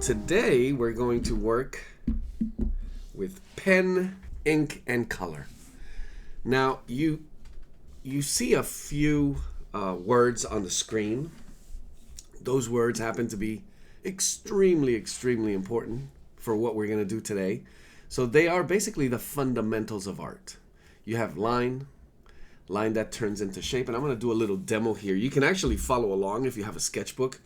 Today we're going to work with pen, ink, and color. Now you see a few words on the screen. Those words happen to be extremely important for what we're going to do today. So they are basically the fundamentals of art. You have line that turns into shape, and I'm going to do a little demo here. You can actually follow along if you have a sketchbook.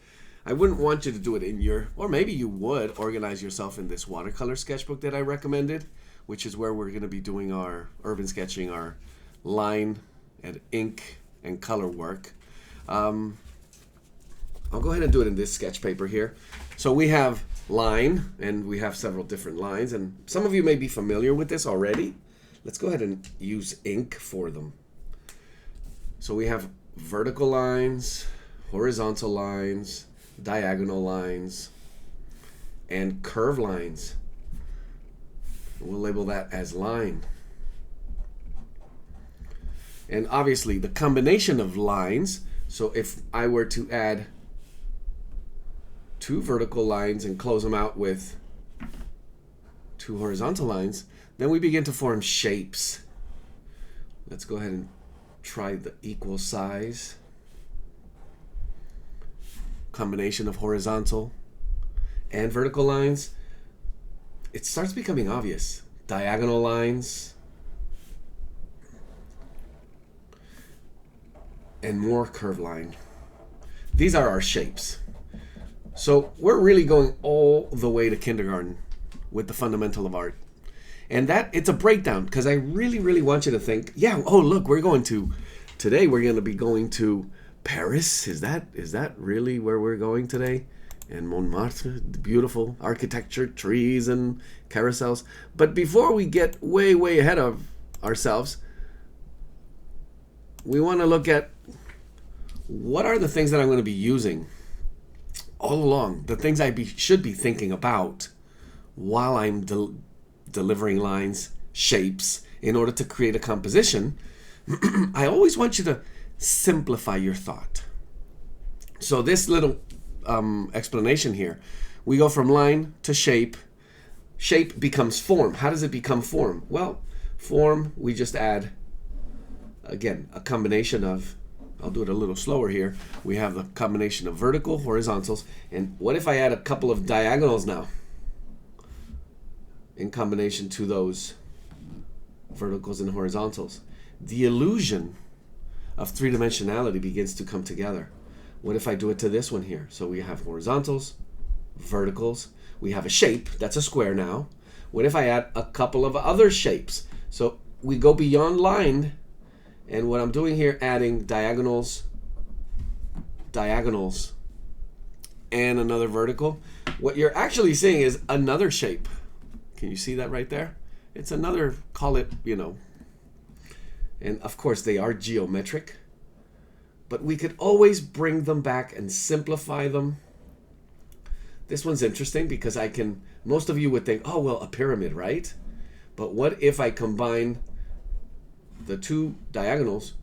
I wouldn't want you to do it in your, or maybe you would organize yourself in this watercolor sketchbook that I recommended, which is where we're going to be doing our urban sketching, our line and ink and color work. I'll go ahead and do it in this sketch paper here. So we have line, and we have several different lines, and some of you may be familiar with this already. Let's go ahead and use ink for them. So we have vertical lines, horizontal lines, diagonal lines, and curve lines. We'll label that as line. And obviously the combination of lines, so if I were to add two vertical lines and close them out with two horizontal lines, then we begin to form shapes. Let's go ahead and try the equal size. Combination of horizontal and vertical lines. It starts becoming obvious. Diagonal lines and more curved line. These are our shapes. So we're really going all the way to kindergarten with the fundamental of art. And that, it's a breakdown, because I really want you to think, yeah, oh look, today we're going to be going to Paris. Is that really where we're going today? And Montmartre, the beautiful architecture, trees and carousels. But before we get way ahead of ourselves, we want to look at what are the things that I'm going to be using all along, the things I should be thinking about while I'm delivering lines, shapes, in order to create a composition. I always want you to simplify your thought. So this little explanation here, we go from line to shape. Shape becomes form. How does it become form? Well, form, we just add, again, a combination of, I'll do it a little slower here. We have the combination of vertical, horizontals, and what if I add a couple of diagonals now in combination to those verticals and horizontals? The illusion of three-dimensionality begins to come together. What if I do it to this one here? So we have horizontals, verticals, we have a shape, that's a square now. What if I add a couple of other shapes? So we go beyond line, and what I'm doing here, adding diagonals, and another vertical. What you're actually seeing is another shape. Can you see that right there? It's another, call it, and of course they are geometric, but we could always bring them back and simplify them. This one's interesting because most of you would think, oh, well, a pyramid, right? But what if I combine the two diagonals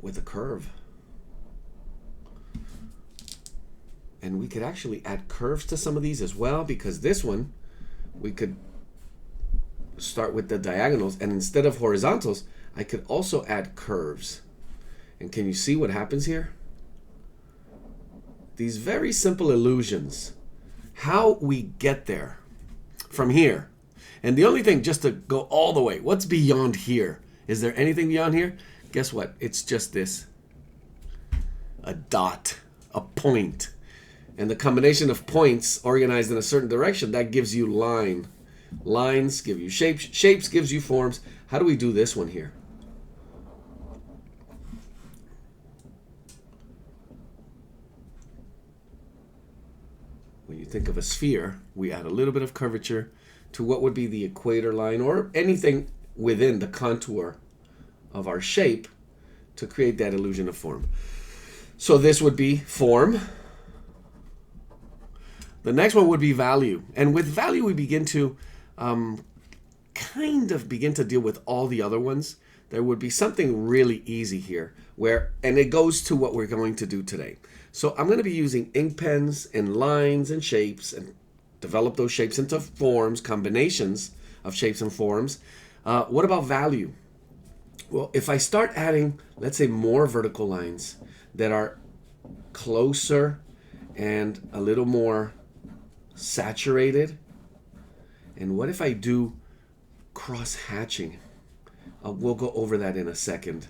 with a curve? And we could actually add curves to some of these as well, because this one, we could start with the diagonals, and instead of horizontals, I could also add curves. And can you see what happens here? These very simple illusions. How we get there from here. And the only thing, just to go all the way, what's beyond here? Is there anything beyond here? Guess what? It's just this. A dot, a point. And the combination of points organized in a certain direction, that gives you line. Lines give you shapes. Shapes gives you forms. How do we do this one here? When you think of a sphere, we add a little bit of curvature to what would be the equator line, or anything within the contour of our shape, to create that illusion of form. So this would be form. The next one would be value. And with value, we begin to kind of begin to deal with all the other ones. there would be something really easy here and it goes to what we're going to do today. So I'm going to be using ink pens and lines and shapes and develop those shapes into forms, combinations of shapes and forms. What about value? Well, if I start adding, let's say, more vertical lines that are closer and a little more saturated, and what if I do cross hatching? We'll go over that in a second.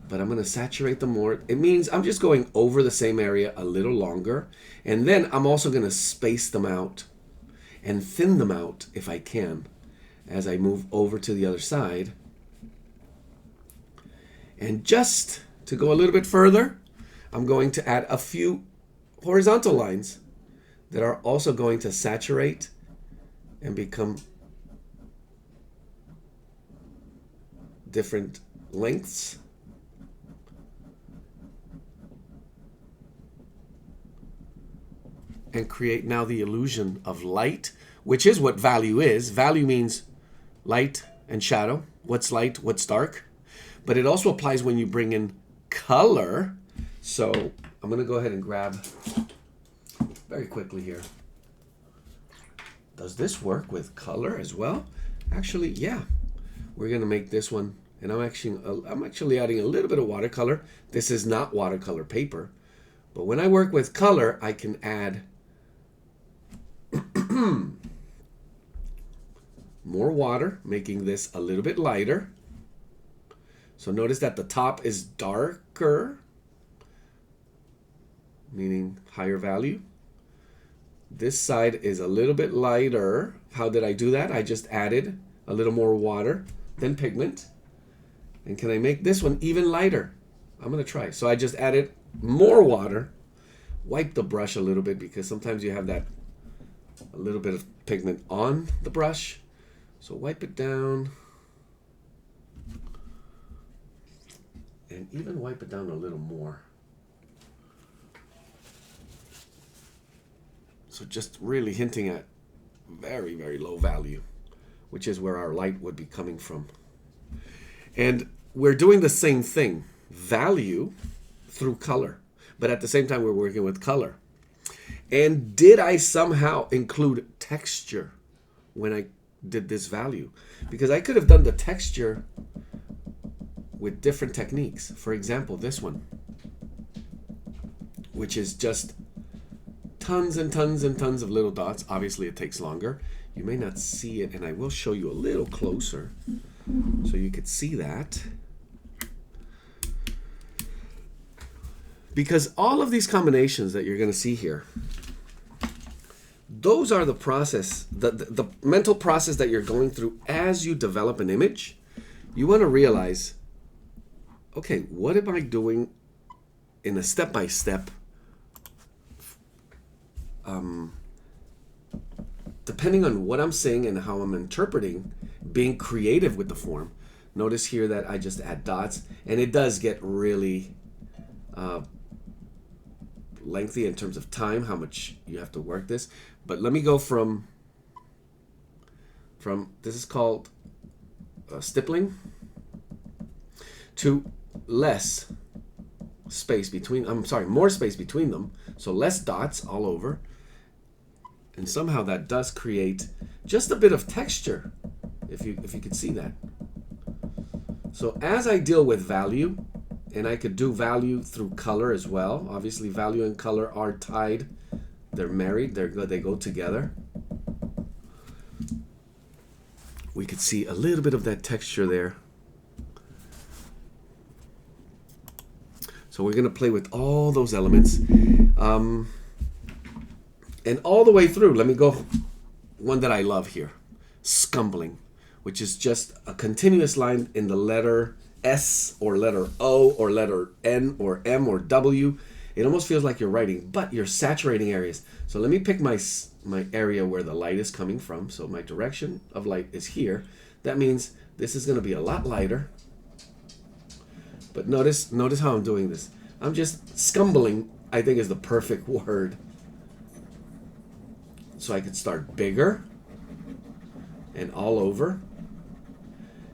But I'm going to saturate them more. It means I'm just going over the same area a little longer. And then I'm also going to space them out and thin them out if I can as I move over to the other side. And just to go a little bit further, I'm going to add a few horizontal lines that are also going to saturate and become different lengths. And create now the illusion of light, which is what value is. Value means light and shadow. What's light, what's dark. But it also applies when you bring in color. So I'm going to go ahead and grab very quickly here. Does this work with color as well? Actually, yeah. We're going to make this one, and I'm actually adding a little bit of watercolor. This is not watercolor paper. But when I work with color, I can add more water, making this a little bit lighter. So notice that the top is darker, meaning higher value. This side is a little bit lighter. How did I do that? I just added a little more water than pigment. And can I make this one even lighter? I'm going to try. So I just added more water. Wipe the brush a little bit because sometimes you have that a little bit of pigment on the brush. So wipe it down. And even wipe it down a little more. So just really hinting at very, very low value, which is where our light would be coming from. And we're doing the same thing, value through color. But at the same time, we're working with color. And did I somehow include texture when I did this value? Because I could have done the texture with different techniques. For example, this one, which is just tons and tons and tons of little dots. Obviously, it takes longer. You may not see it, and I will show you a little closer so you could see that. Because all of these combinations that you're going to see here, those are the process, the mental process that you're going through as you develop an image. You want to realize, okay, what am I doing in a step-by-step, depending on what I'm saying and how I'm interpreting, being creative with the form. Notice here that I just add dots, and it does get really lengthy in terms of time, how much you have to work this. But let me go from this is called stippling, to less space between, more space between them, so less dots all over. And somehow that does create just a bit of texture, if you could see that. So as I deal with value, and I could do value through color as well. Obviously, value and color are tied. They're married. They go together. We could see a little bit of that texture there. So we're going to play with all those elements. And all the way through, let me go one that I love here. Scumbling, which is just a continuous line in the letter S or letter O or letter N or M or W. It almost feels like you're writing, but you're saturating areas. So let me pick my area where the light is coming from. So my direction of light is here. That means this is going to be a lot lighter. But notice how I'm doing this. I'm just scumbling, I think is the perfect word. So I could start bigger and all over.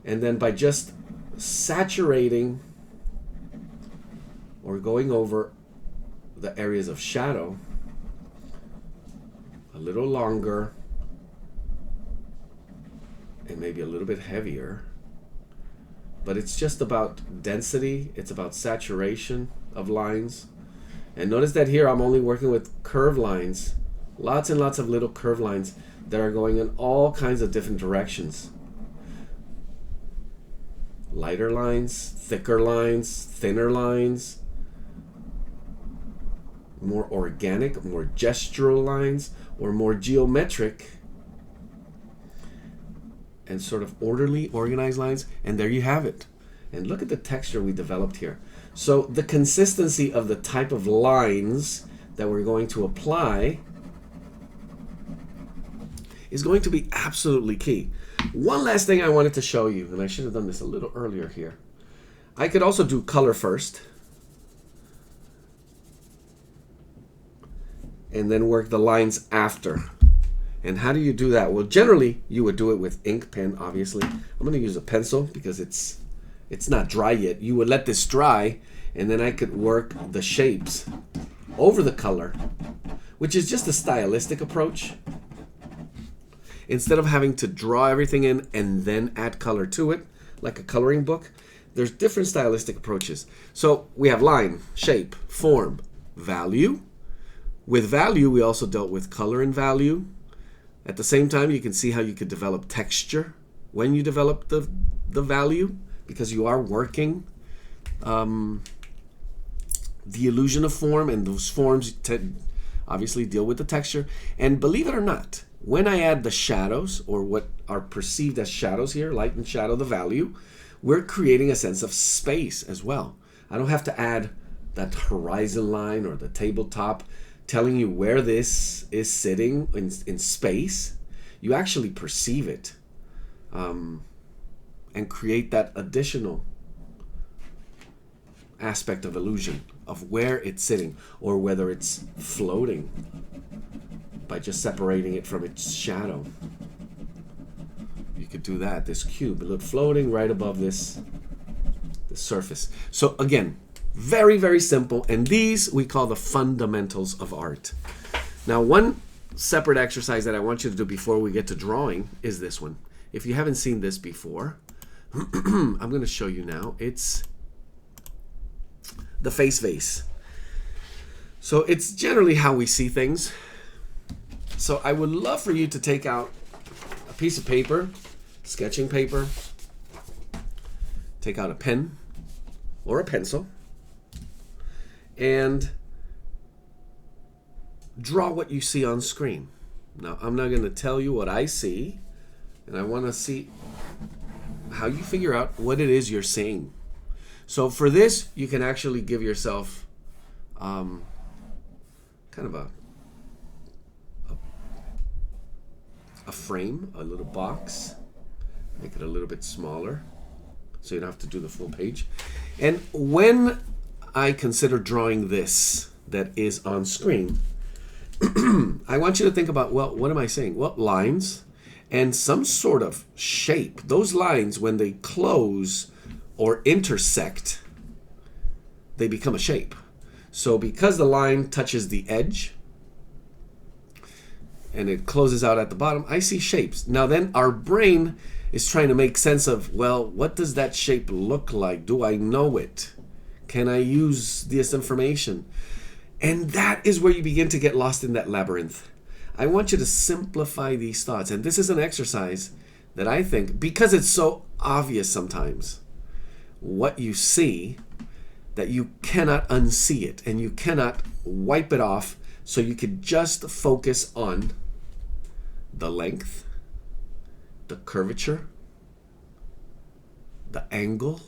And then by just saturating or going over the areas of shadow a little longer and maybe a little bit heavier, but it's just about density, it's about saturation of lines. And notice that here I'm only working with curved lines, lots and lots of little curved lines that are going in all kinds of different directions. Lighter lines, thicker lines, thinner lines, more organic, more gestural lines, or more geometric and sort of orderly, organized lines. And there you have it. And look at the texture we developed here. So the consistency of the type of lines that we're going to apply is going to be absolutely key. One last thing I wanted to show you, and I should have done this a little earlier here. I could also do color first and then work the lines after. And how do you do that? Well, generally you would do it with ink pen, obviously. I'm going to use a pencil because it's not dry yet. You would let this dry, and then I could work the shapes over the color, which is just a stylistic approach. Instead of having to draw everything in and then add color to it, like a coloring book, there's different stylistic approaches. So we have line, shape, form, value. With value, we also dealt with color and value. At the same time, you can see how you could develop texture when you develop the value, because you are working the illusion of form, and those forms obviously deal with the texture. And believe it or not, when I add the shadows, or what are perceived as shadows here, light and shadow, the value, we're creating a sense of space as well. I don't have to add that horizon line or the tabletop telling you where this is sitting in space. You actually perceive it and create that additional aspect of illusion of where it's sitting, or whether it's floating by just separating it from its shadow. You could do that. This cube, it looked floating right above this surface. So again, very, very simple. And these we call the fundamentals of art. Now, one separate exercise that I want you to do before we get to drawing is this one. If you haven't seen this before, I'm going to show you now. It's the face vase. So it's generally how we see things. So I would love for you to take out a piece of paper, sketching paper, take out a pen or a pencil, and draw what you see on screen. Now, I'm not going to tell you what I see, and I want to see how you figure out what it is you're seeing. So for this, you can actually give yourself kind of a frame, a little box. Make it a little bit smaller so you don't have to do the full page. And when I consider drawing this that is on screen, I want you to think about, well, what am I saying? Well, lines and some sort of shape. Those lines, when they close or intersect, they become a shape. So because the line touches the edge and it closes out at the bottom, I see shapes. Now then our brain is trying to make sense of, well, what does that shape look like? Do I know it? Can I use this information? And that is where you begin to get lost in that labyrinth. I want you to simplify these thoughts. And this is an exercise that I think, because it's so obvious sometimes, what you see, that you cannot unsee it and you cannot wipe it off, so you could just focus on the length, the curvature, the angle,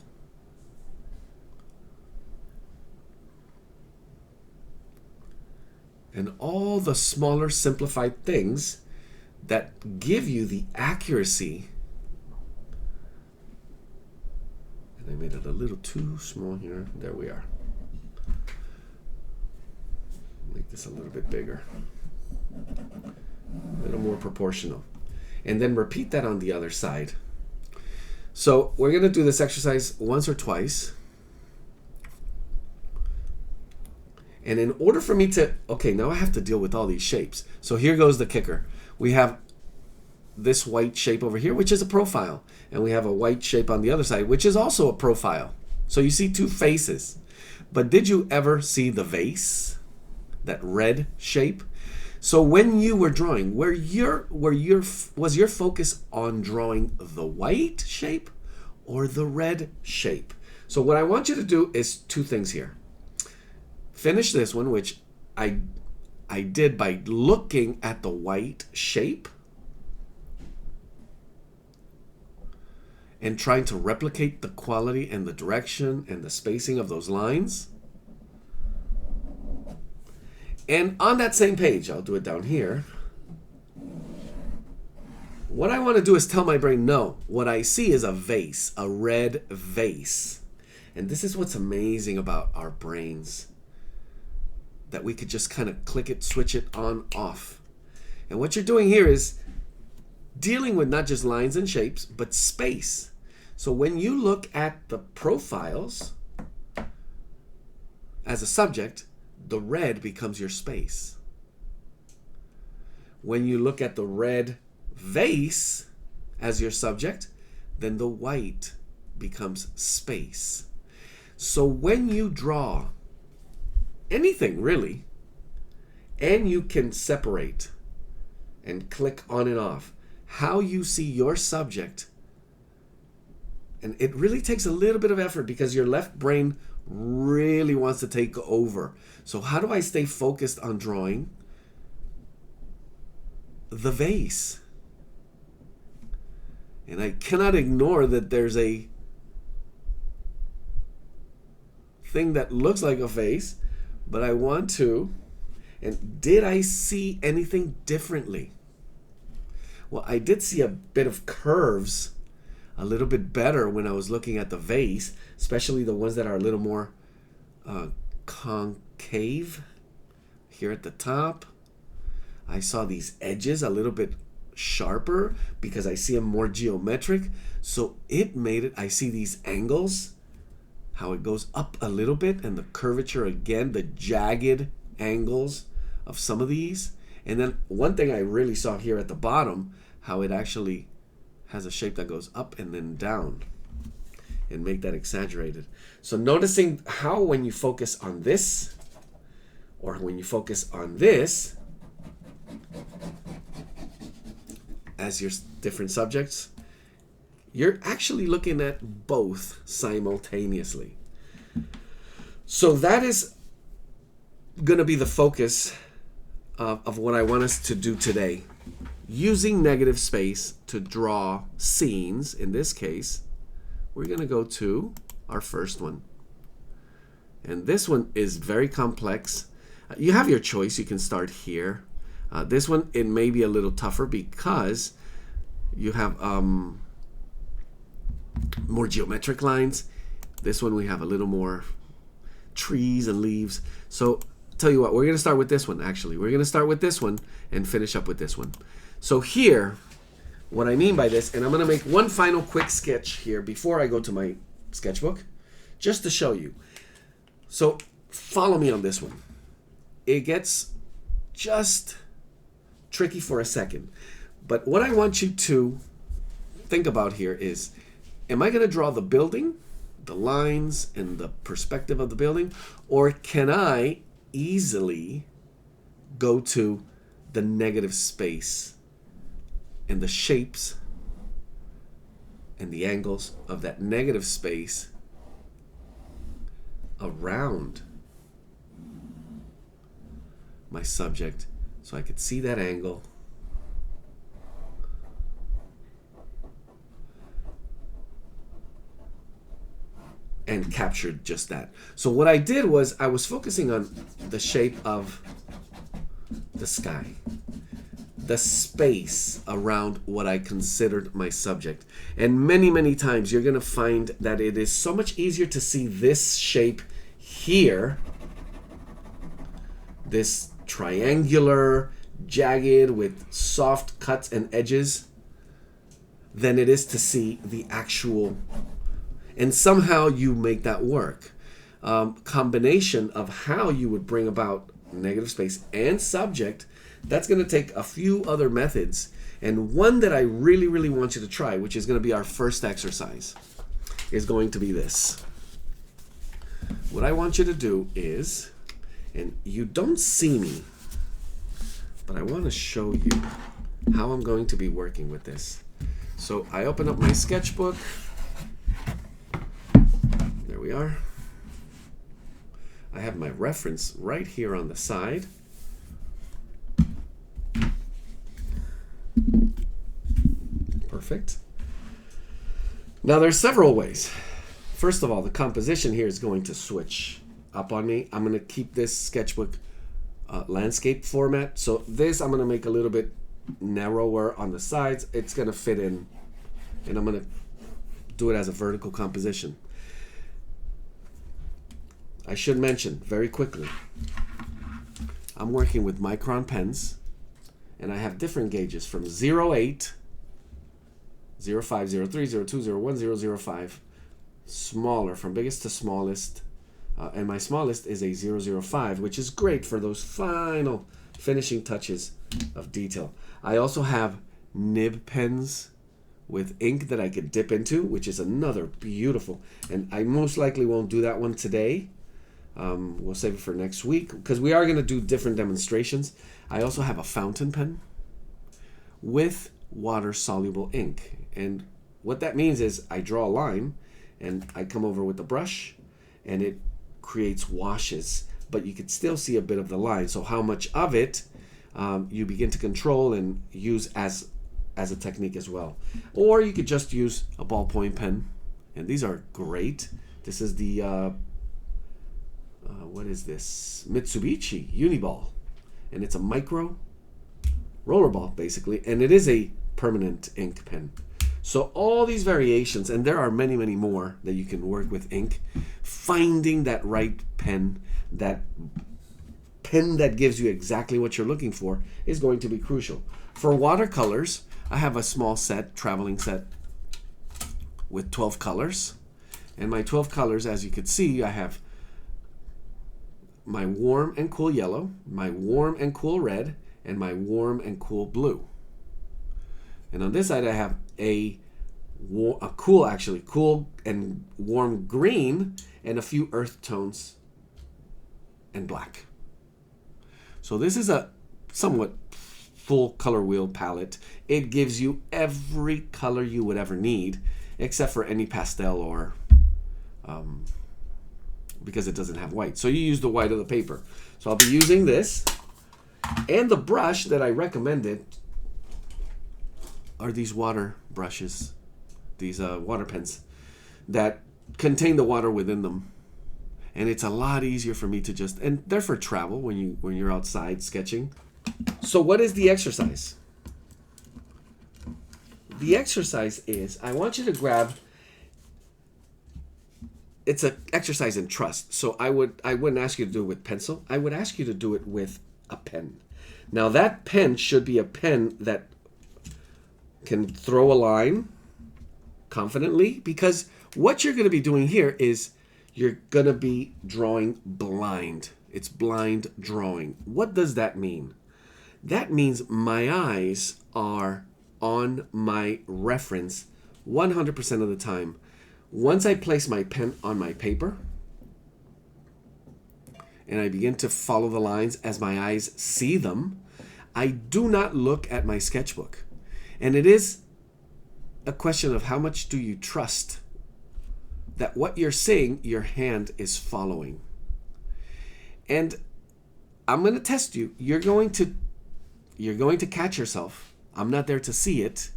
and all the smaller simplified things that give you the accuracy. And I made it a little too small here. There we are. Make this a little bit bigger. A little more proportional. And then repeat that on the other side. So we're going to do this exercise once or twice. And in order for me to, okay, now I have to deal with all these shapes. So here goes the kicker. We have this white shape over here, which is a profile. And we have a white shape on the other side, which is also a profile. So you see two faces. But did you ever see the vase? That red shape? So when you were drawing, was your focus on drawing the white shape or the red shape? So what I want you to do is two things here. Finish this one, which I did by looking at the white shape and trying to replicate the quality and the direction and the spacing of those lines. And on that same page, I'll do it down here. What I want to do is tell my brain, no, what I see is a vase, a red vase. And this is what's amazing about our brains, that we could just kind of click it, switch it on, off. And what you're doing here is dealing with not just lines and shapes, but space. So when you look at the profiles as a subject, the red becomes your space. When you look at the red vase as your subject, then the white becomes space. So when you draw anything really, and you can separate and click on and off how you see your subject, and it really takes a little bit of effort because your left brain really wants to take over. So how do I stay focused on drawing the vase? And I cannot ignore that there's a thing that looks like a vase, but I want to. And did I see anything differently? Well, I did see a bit of curves a little bit better when I was looking at the vase, especially the ones that are a little more concave here at the top. I saw these edges a little bit sharper because I see them more geometric. So it made it, I see these angles, how it goes up a little bit, and the curvature again, the jagged angles of some of these. And then one thing I really saw here at the bottom, how it actually has a shape that goes up and then down, and make that exaggerated. So noticing how when you focus on this or when you focus on this as your different subjects, you're actually looking at both simultaneously. So that is going to be the focus of what I want us to do today. Using negative space to draw scenes. In this case, we're going to go to our first one. And this one is very complex. You have your choice. You can start here. This one, it may be a little tougher because you have more geometric lines. This one, we have a little more trees and leaves. So tell you what, we're going to start with this one, actually. We're going to start with this one and finish up with this one. So here, what I mean by this, and I'm going to make one final quick sketch here before I go to my sketchbook, just to show you. So follow me on this one. It gets just tricky for a second. But what I want you to think about here is, am I going to draw the building, the lines, and the perspective of the building? Or can I easily go to the negative space and the shapes and the angles of that negative space around my subject, so I could see that angle and captured just that. So what I did was I was focusing on the shape of the sky, the space around what I considered my subject. And many, many times you're going to find that it is so much easier to see this shape here, this triangular, jagged with soft cuts and edges, than it is to see the actual, and somehow you make that work. Combination of how you would bring about negative space and subject, that's going to take a few other methods, and one that I really, really want you to try, which is going to be our first exercise, is going to be this. What I want you to do is, and you don't see me, but I want to show you how I'm going to be working with this. So I open up my sketchbook. There we are. I have my reference right here on the side. Perfect. Now there's several ways. First of all, the composition here is going to switch up on me. I'm going to keep this sketchbook landscape format. So this I'm going to make a little bit narrower on the sides. It's going to fit in, and I'm going to do it as a vertical composition. I should mention very quickly, I'm working with micron pens, and I have different gauges from 08, 05, 03, 02, 01, 005, smaller, from biggest to smallest, and my smallest is a 005, which is great for those final finishing touches of detail. I also have nib pens with ink that I could dip into, which is another beautiful, and I most likely won't do that one today. We'll save it for next week because we are going to do different demonstrations. I also have a fountain pen with water-soluble ink, and what that means is I draw a line and I come over with the brush and it creates washes, but you could still see a bit of the line. So how much of it you begin to control and use as a technique as well. Or you could just use a ballpoint pen, and these are great. This is the what is this? Mitsubishi Uniball, and it's a micro rollerball basically, and it is a permanent ink pen. So all these variations, and there are many, many more that you can work with ink. Finding that right pen that gives you exactly what you're looking for is going to be crucial. For watercolors, I have a small set, traveling set with 12 colors. And my 12 colors, as you can see, I have my warm and cool yellow, my warm and cool red, and my warm and cool blue. And on this side I have a cool and warm green, and a few earth tones and black. So this is a somewhat full color wheel palette. It gives you every color you would ever need, except for any pastel or because it doesn't have white. So you use the white of the paper. So I'll be using this, and the brush that I recommended are these water brushes, these water pens that contain the water within them, and it's a lot easier for me to just, and they're for travel when you're outside sketching. So what is the exercise? The exercise is, I want you to grab, it's an exercise in trust. So I wouldn't ask you to do it with pencil. I would ask you to do it with a pen. Now that pen should be a pen that can throw a line confidently, because what you're going to be doing here is you're going to be drawing blind. It's blind drawing. What does that mean? That means my eyes are on my reference 100% of the time. Once I place my pen on my paper and I begin to follow the lines as my eyes see them, I do not look at my sketchbook. And it is a question of how much do you trust that what you're seeing, your hand is following. And I'm going to test you. You're going to catch yourself. I'm not there to see it,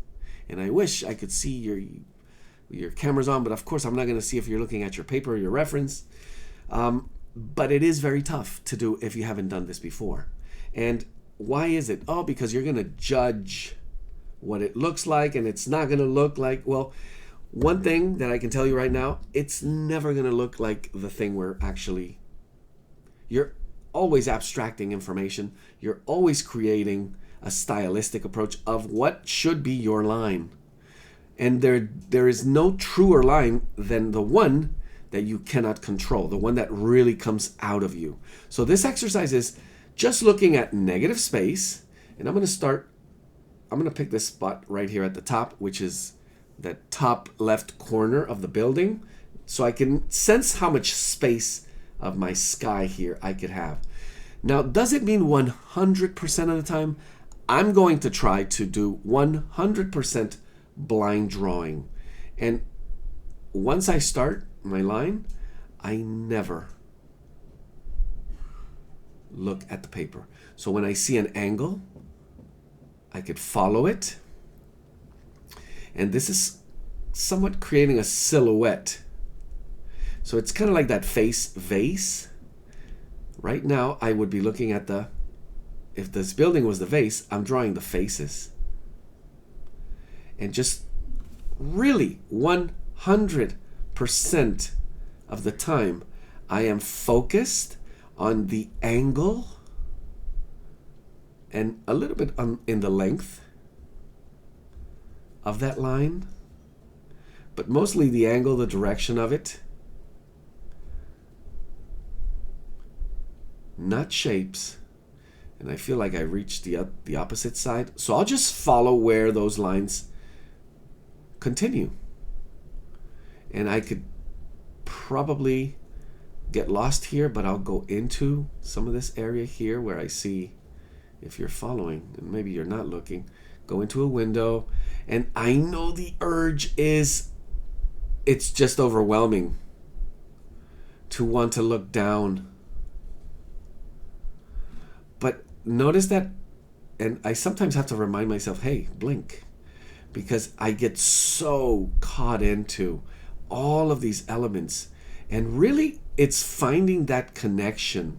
and I wish I could see your camera's on, but of course I'm not going to see if you're looking at your paper or your reference. But it is very tough to do if you haven't done this before. And why is it? Oh, because you're going to judge what it looks like, and it's not going to look like, well, one thing that I can tell you right now, it's never going to look like the thing you're always abstracting information. You're always creating a stylistic approach of what should be your line. And there is no truer line than the one that you cannot control, the one that really comes out of you. So this exercise is just looking at negative space, and I'm going to pick this spot right here at the top, which is the top left corner of the building, so I can sense how much space of my sky here I could have. Now, does it mean 100% of the time? I'm going to try to do 100% blind drawing. And once I start my line, I never look at the paper. So when I see an angle, I could follow it. And this is somewhat creating a silhouette. So it's kind of like that face vase. Right now, I would be looking at if this building was the vase, I'm drawing the faces. And just really 100% of the time, I am focused on the angle and a little bit in the length of that line, but mostly the angle, the direction of it, not shapes. And I feel like I reached the opposite side, so I'll just follow where those lines continue. And I could probably get lost here, but I'll go into some of this area here where I see, if you're following, and maybe you're not looking, go into a window, and I know the urge is, it's just overwhelming to want to look down. But notice that, and I sometimes have to remind myself, hey, blink, because I get so caught into all of these elements, and really it's finding that connection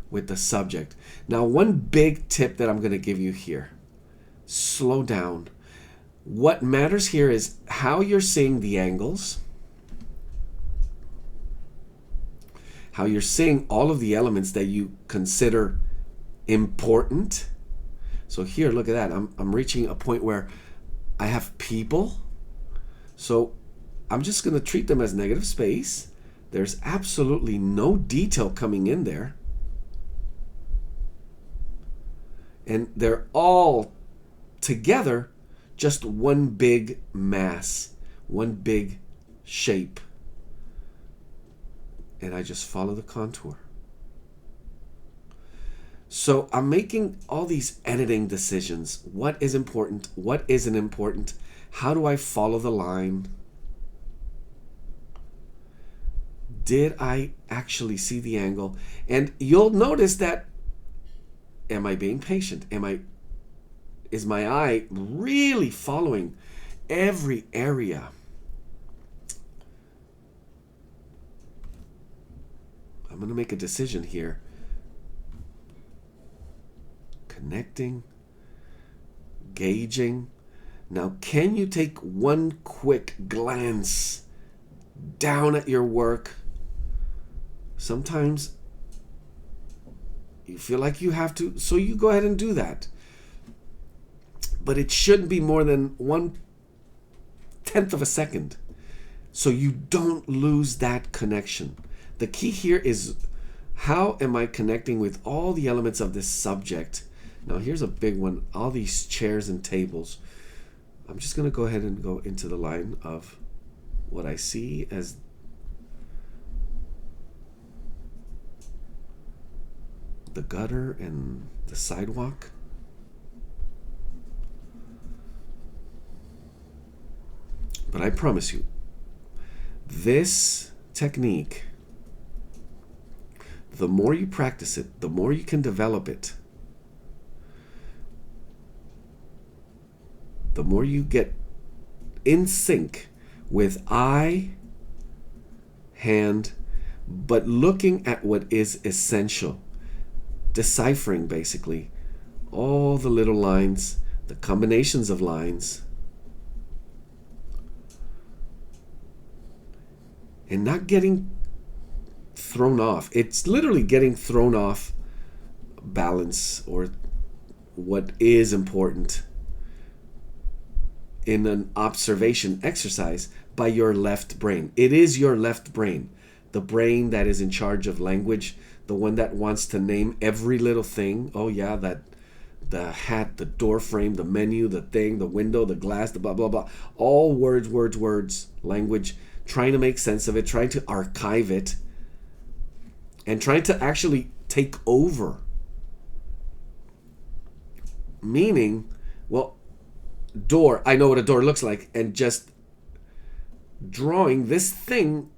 with the subject. Now, one big tip that I'm going to give you here, slow down. What matters here is how you're seeing the angles, how you're seeing all of the elements that you consider important. So here, look at that. I'm reaching a point where I have people. So I'm just going to treat them as negative space. There's absolutely no detail coming in there. And they're all together just one big mass, one big shape. And I just follow the contour. So I'm making all these editing decisions. What is important? What isn't important? How do I follow the line? Did I actually see the angle? And you'll notice that, am I being patient? Is my eye really following every area? I'm going to make a decision here. Connecting, gauging. Now, can you take one quick glance down at your work? Sometimes you feel like you have to, so you go ahead and do that. But it shouldn't be more than 1/10 of a second, so you don't lose that connection. The key here is, how am I connecting with all the elements of this subject? Now here's a big one, all these chairs and tables. I'm just going to go ahead and go into the line of what I see as the gutter and the sidewalk. But I promise you, this technique, the more you practice it, the more you can develop it, the more you get in sync with eye, hand, but looking at what is essential, deciphering basically all the little lines, the combinations of lines, and not getting thrown off. It's literally getting thrown off balance or what is important. in an observation exercise by your left brain. It is your left brain, the brain that is in charge of language, the one that wants to name every little thing. Oh yeah, that the hat, the door frame, the menu, the thing, the window, the glass, the blah, blah, blah. All words, words, words, language, trying to make sense of it, trying to archive it, and trying to actually take over. Meaning, well, door, I know what a door looks like, and just drawing this thing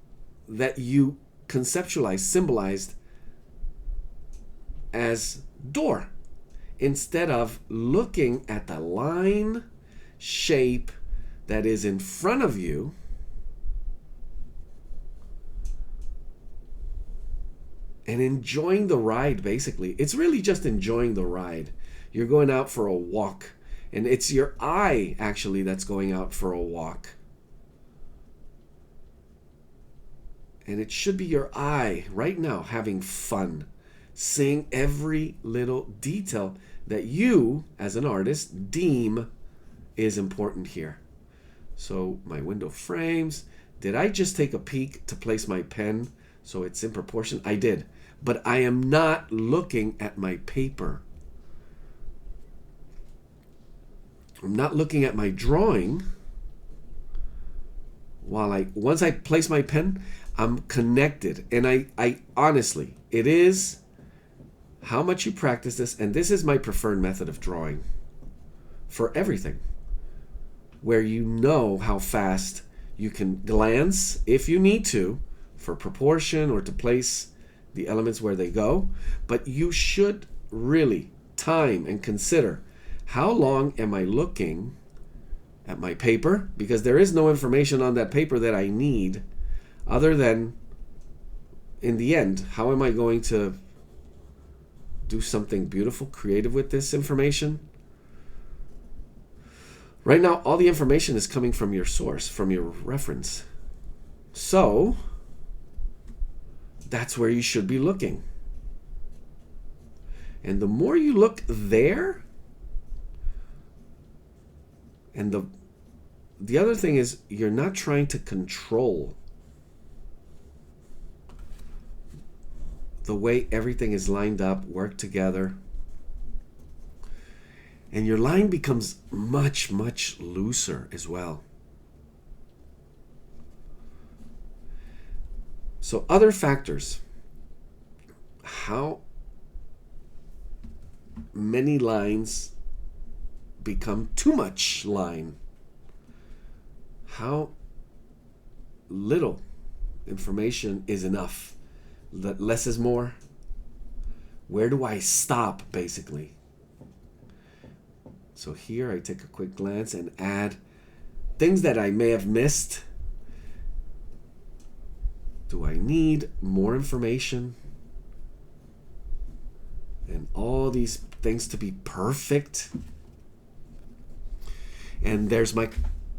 that you conceptualized, symbolized as door, instead of looking at the line, shape that is in front of you and enjoying the ride. Basically, it's really just enjoying the ride. You're going out for a walk, and it's your eye actually that's going out for a walk. And it should be your eye right now having fun, seeing every little detail that you, as an artist, deem is important here. So my window frames, did I just take a peek to place my pen so it's in proportion? I did, but I am not looking at my paper. I'm not looking at my drawing. Once I place my pen, I'm connected. And I honestly, it is how much you practice this, and this is my preferred method of drawing for everything, where you know how fast you can glance if you need to for proportion or to place the elements where they go, but you should really time and consider, how long am I looking at my paper? Because there is no information on that paper that I need, other than, in the end, how am I going to do something beautiful, creative with this information? Right now, all the information is coming from your source, from your reference. So, that's where you should be looking. And the more you look there, and the other thing is, you're not trying to control the way everything is lined up, work together. And your line becomes much, much looser as well. So other factors, how many lines become too much line? How little information is enough? Less is more? Where do I stop, basically? So here I take a quick glance and add things that I may have missed. Do I need more information? And all these things to be perfect? And there's my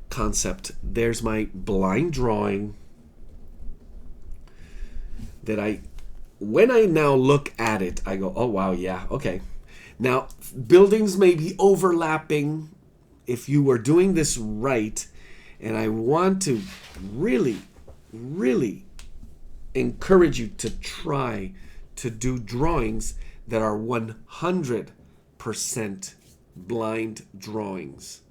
concept. There's my blind drawing that when I now look at it, I go, oh wow, yeah, okay. Now, buildings may be overlapping if you were doing this right, and I want to really, really encourage you to try to do drawings that are 100% blind drawings.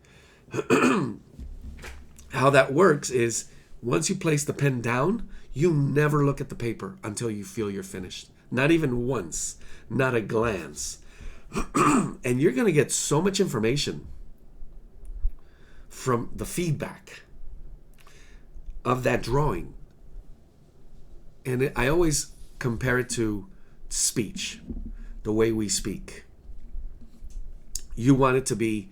How that works is, once you place the pen down, you never look at the paper until you feel you're finished. Not even once, not a glance. And you're going to get so much information from the feedback of that drawing. And I always compare it to speech, the way we speak. You want it to be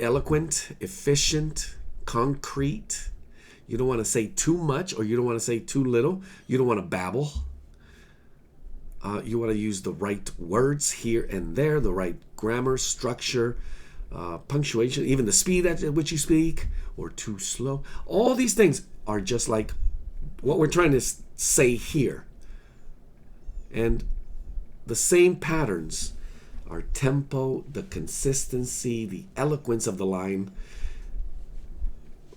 eloquent, efficient, concrete. You don't want to say too much, or you don't want to say too little. You don't want to babble. You want to use the right words here and there, the right grammar, structure, punctuation, even the speed at which you speak, or too slow. All these things are just like what we're trying to say here. And the same patterns our tempo, the consistency, the eloquence of the line.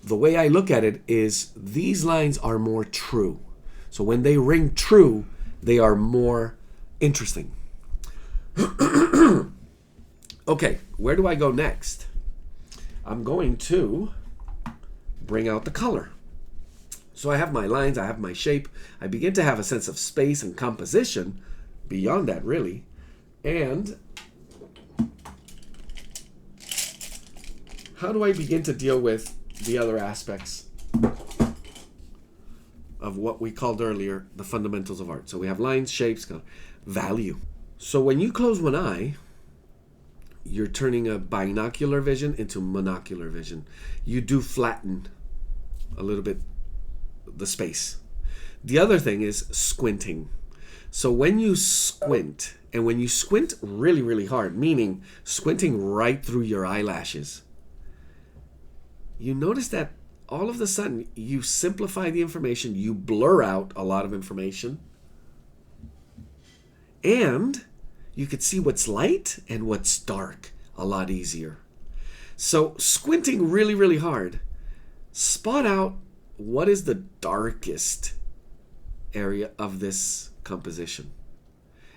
The way I look at it is these lines are more true. So when they ring true, they are more interesting. Okay, where do I go next? I'm going to bring out the color. So I have my lines, I have my shape. I begin to have a sense of space and composition beyond that, really. And how do I begin to deal with the other aspects of what we called earlier the fundamentals of art? So we have lines, shapes, color, value. So when you close one eye, you're turning a binocular vision into monocular vision. You do flatten a little bit the space. The other thing is squinting. So when you squint, and when you squint really, really hard, meaning squinting right through your eyelashes, you notice that all of a sudden you simplify the information, you blur out a lot of information, and you could see what's light and what's dark a lot easier. So squinting really, really hard, spot out what is the darkest area of this composition.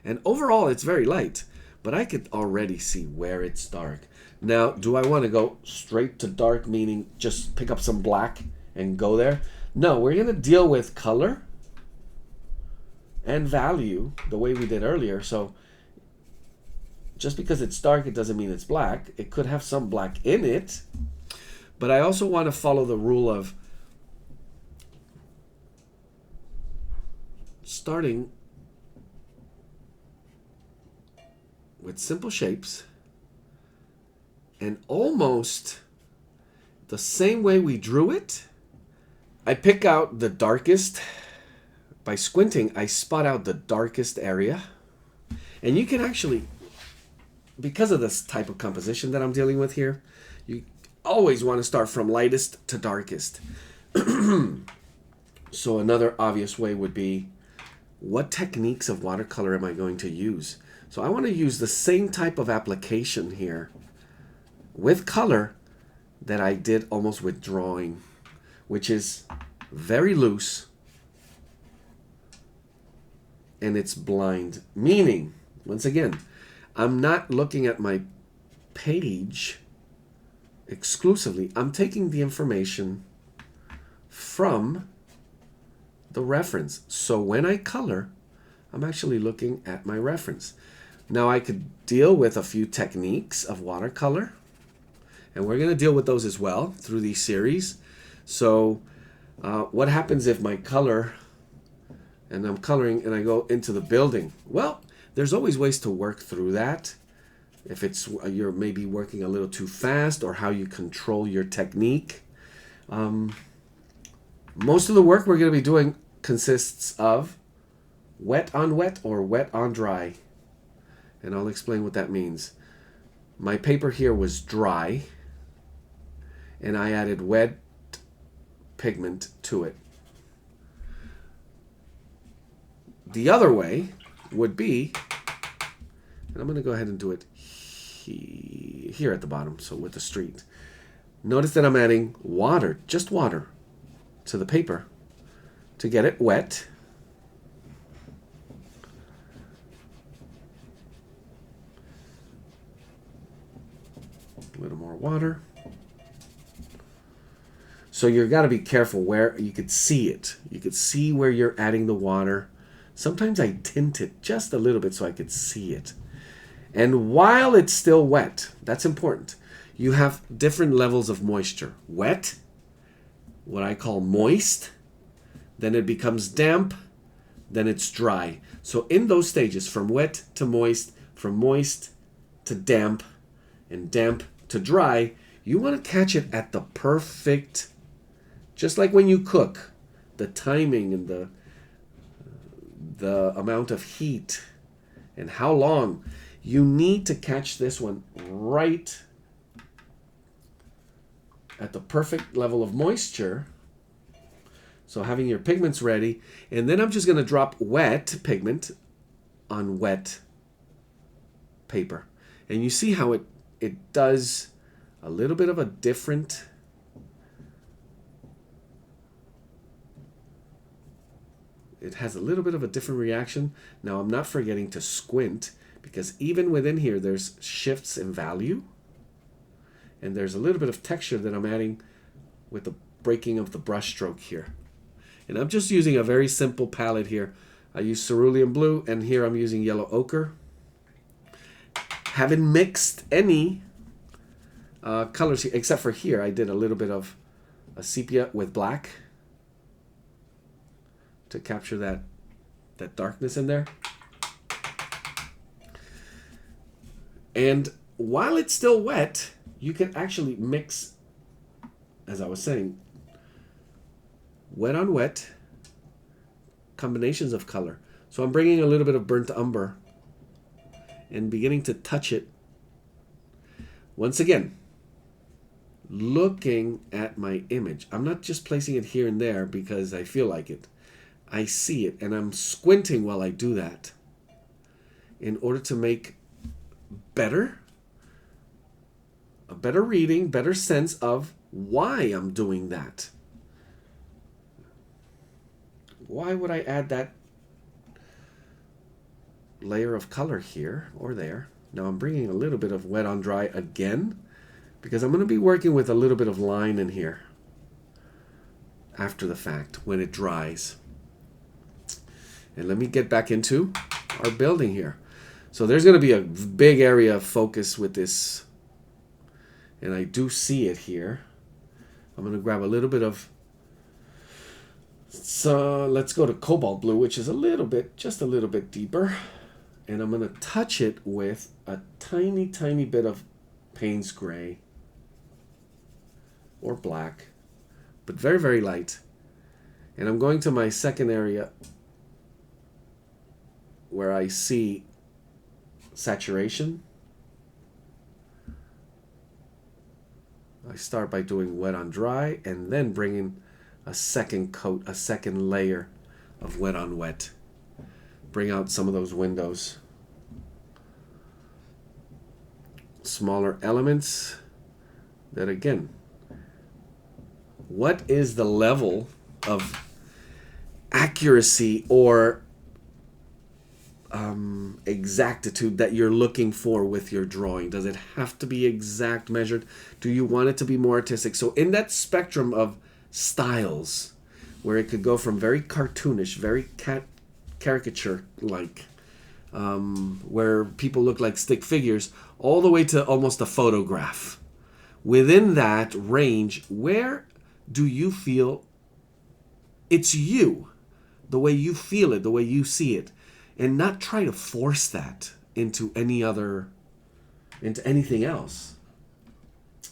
And overall, it's very light, but I could already see where it's dark. Now, do I want to go straight to dark, meaning just pick up some black and go there? No, we're going to deal with color and value the way we did earlier. So just because it's dark, it doesn't mean it's black. It could have some black in it. But I also want to follow the rule of starting with simple shapes and almost the same way we drew it. I pick out the darkest. By squinting, I spot out the darkest area. And you can actually, because of this type of composition that I'm dealing with here, you always want to start from lightest to darkest. So another obvious way would be, what techniques of watercolor am I going to use? So I want to use the same type of application here with color that I did almost with drawing, which is very loose and it's blind. Meaning, once again, I'm not looking at my page exclusively. I'm taking the information from the reference. So when I color, I'm actually looking at my reference. Now I could deal with a few techniques of watercolor, and we're going to deal with those as well through these series. So what happens if my color, and I'm coloring and I go into the building? Well, there's always ways to work through that. If it's you're maybe working a little too fast, or how you control your technique. Most of the work we're going to be doing consists of wet on wet or wet on dry. And I'll explain what that means. My paper here was dry, and I added wet pigment to it. The other way would be, and I'm going to go ahead and do it here at the bottom, so with the street. Notice that I'm adding water, just water, to the paper to get it wet. A little more water. So you've got to be careful where you could see it. You could see where you're adding the water. Sometimes I tint it just a little bit so I could see it. And while it's still wet, that's important, you have different levels of moisture. Wet, what I call moist, then it becomes damp, then it's dry. So in those stages, from wet to moist, from moist to damp, and damp to dry, you want to catch it at the perfect, just like when you cook, the timing and the amount of heat and how long. You need to catch this one right at the perfect level of moisture. So having your pigments ready, and then I'm just going to drop wet pigment on wet paper. And you see how it does a little bit of a different it has a little bit of a different reaction. Now I'm not forgetting to squint, because even within here there's shifts in value, and there's a little bit of texture that I'm adding with the breaking of the brush stroke here. And I'm just using a very simple palette here. I use cerulean blue, and here I'm using yellow ochre. Haven't mixed any colors here, except for here I did a little bit of a sepia with black to capture that darkness in there. And while it's still wet, you can actually mix, as I was saying, wet on wet combinations of color. So I'm bringing a little bit of burnt umber and beginning to touch it. Once again, looking at my image. I'm not just placing it here and there because I feel like it. I see it, and I'm squinting while I do that in order to make a better reading, better sense of why I'm doing that. Why would I add that layer of color here or there? Now I'm bringing a little bit of wet on dry again, because I'm going to be working with a little bit of line in here after the fact when it dries. And let me get back into our building here. So there's going to be a big area of focus with this, and I do see it here. I'm going to grab a little bit of, so let's go to cobalt blue, which is just a little bit deeper. And I'm going to touch it with a tiny, tiny bit of Payne's gray or black, but very, very light. And I'm going to my second area where I see saturation. I start by doing wet on dry and then bringing a second coat, a second layer of wet on wet. Bring out some of those windows. Smaller elements that, again, what is the level of accuracy or exactitude that you're looking for with your drawing? Does it have to be exact measured? Do you want it to be more artistic? So in that spectrum of styles, where it could go from very cartoonish, very caricature-like, where people look like stick figures, all the way to almost a photograph. Within that range, where do you feel it's you, the way you feel it, the way you see it, and not try to force that into anything else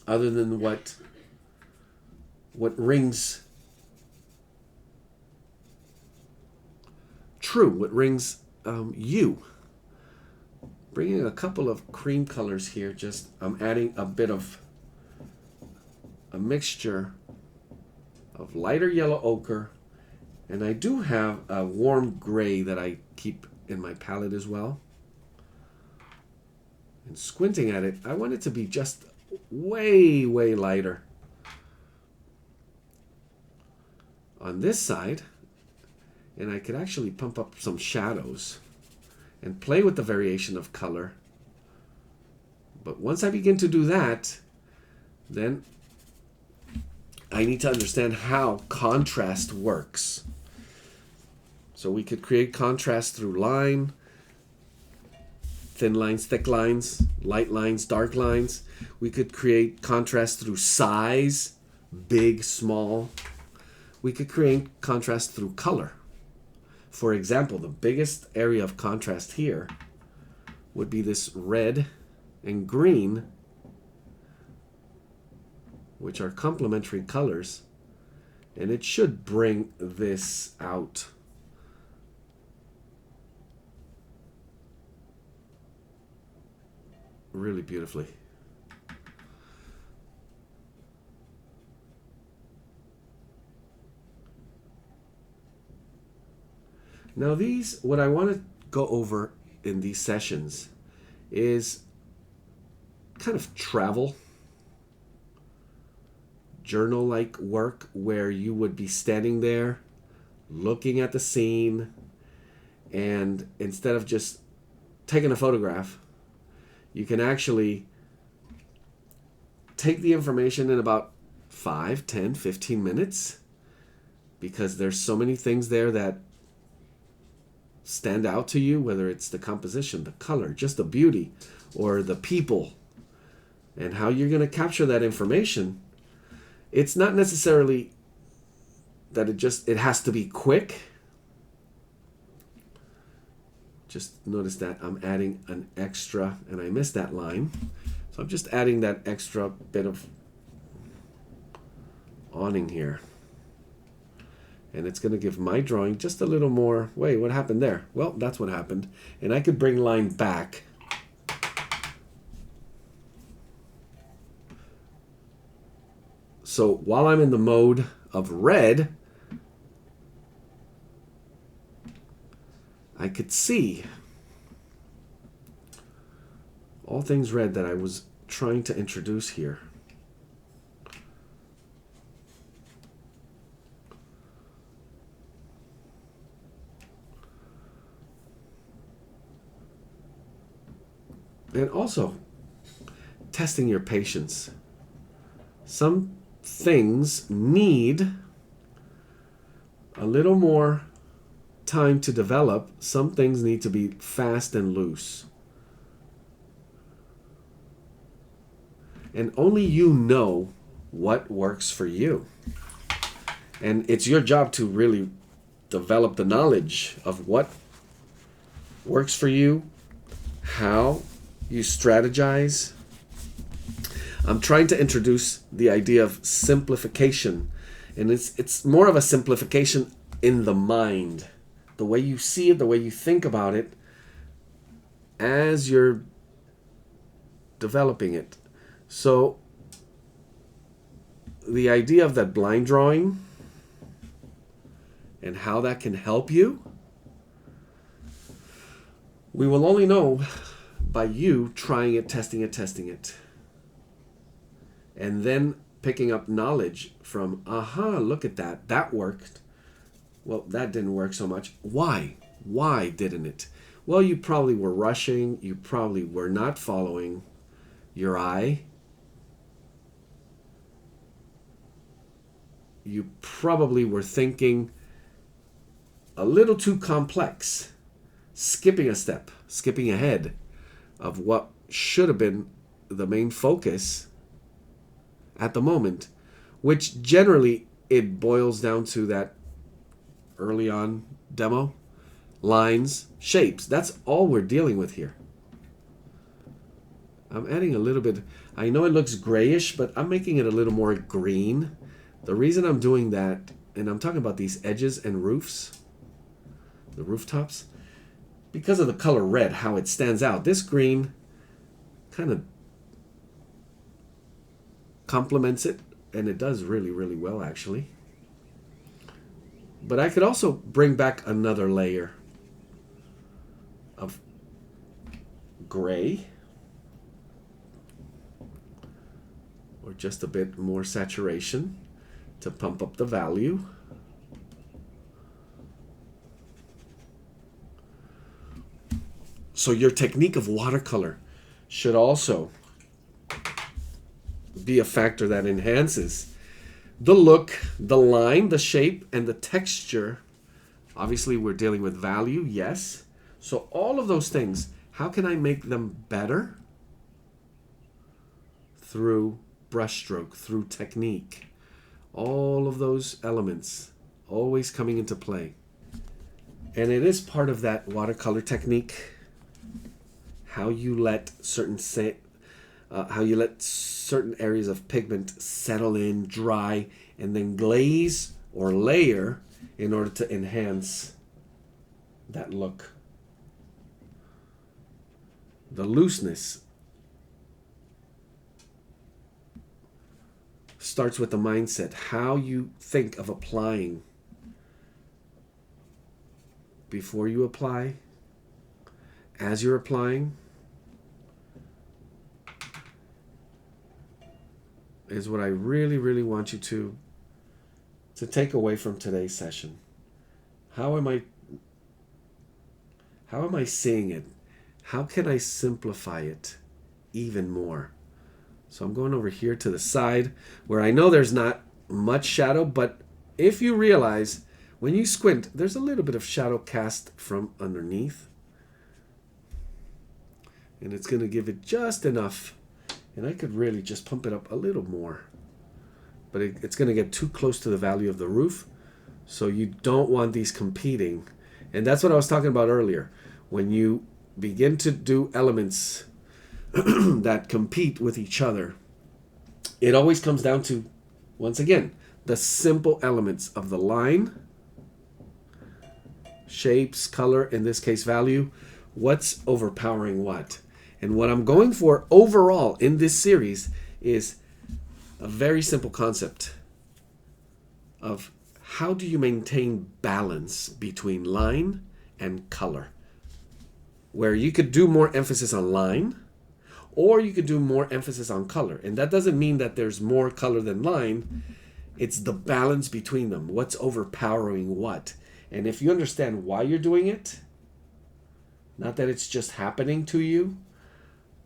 other than what rings true, what rings you. Bringing a couple of cream colors here, I'm adding a bit of a mixture of lighter yellow ochre, and I do have a warm gray that I keep in my palette as well. And squinting at it, I want it to be just way, way lighter on this side, and I could actually pump up some shadows and play with the variation of color. But once I begin to do that, then I need to understand how contrast works. So we could create contrast through line, thin lines, thick lines, light lines, dark lines. We could create contrast through size, big, small. We could create contrast through color. For example, the biggest area of contrast here would be this red and green, which are complementary colors, and it should bring this out. Really beautifully. Now what I want to go over in these sessions is kind of travel journal-like work where you would be standing there looking at the scene, and instead of just taking a photograph, you can actually take the information in about 5, 10, 15 minutes, because there's so many things there that stand out to you, whether it's the composition, the color, just the beauty, or the people, and how you're going to capture that information. It's not necessarily that it has to be quick. Just notice that I'm adding an extra, and I missed that line. So I'm just adding that extra bit of awning here. And it's going to give my drawing just a little more, wait, what happened there? Well, that's what happened. And I could bring line back. So while I'm in the mode of red, I could see all things red that I was trying to introduce here. And also, testing your patience. Some things need a little more time to develop. Some things need to be fast and loose. And only you know what works for you. And it's your job to really develop the knowledge of what works for you, how you strategize. I'm trying to introduce the idea of simplification, and it's more of a simplification in the mind, the way you see it, the way you think about it as you're developing it. So the idea of that blind drawing and how that can help you, we will only know by you trying it, testing it, and then picking up knowledge from, aha, look at that, that worked. Well, that didn't work so much. Why? Why didn't it? Well, you probably were rushing. You probably were not following your eye. You probably were thinking a little too complex, skipping a step, skipping ahead of what should have been the main focus at the moment, which generally it boils down to that early on demo, lines, shapes. That's all we're dealing with here. I'm adding a little bit, I know it looks grayish, but I'm making it a little more green. The reason I'm doing that, and I'm talking about these edges and roofs, the rooftops, because of the color red, how it stands out. This green kind of complements it, and it does really, really well, actually. But I could also bring back another layer of gray, or just a bit more saturation to pump up the value. So your technique of watercolor should also be a factor that enhances the look, the line, the shape, and the texture. Obviously, we're dealing with value, yes. So all of those things, how can I make them better? Through brushstroke, through technique. All of those elements always coming into play. And it is part of that watercolor technique, how you let certain areas of pigment settle in, dry, and then glaze or layer in order to enhance that look. The looseness starts with the mindset, how you think of applying before you apply, as you're applying, is what I really, really want you to take away from today's session. How am I seeing it? How can I simplify it even more? So I'm going over here to the side where I know there's not much shadow, but if you realize when you squint, there's a little bit of shadow cast from underneath. And it's going to give it just enough. And I could really just pump it up a little more. But it's going to get too close to the value of the roof. So you don't want these competing. And that's what I was talking about earlier. When you begin to do elements that compete with each other, it always comes down to, once again, the simple elements of the line, shapes, color, in this case value, what's overpowering what. And what I'm going for overall in this series is a very simple concept of how do you maintain balance between line and color, where you could do more emphasis on line, or you could do more emphasis on color. And that doesn't mean that there's more color than line. It's the balance between them. What's overpowering what? And if you understand why you're doing it, not that it's just happening to you,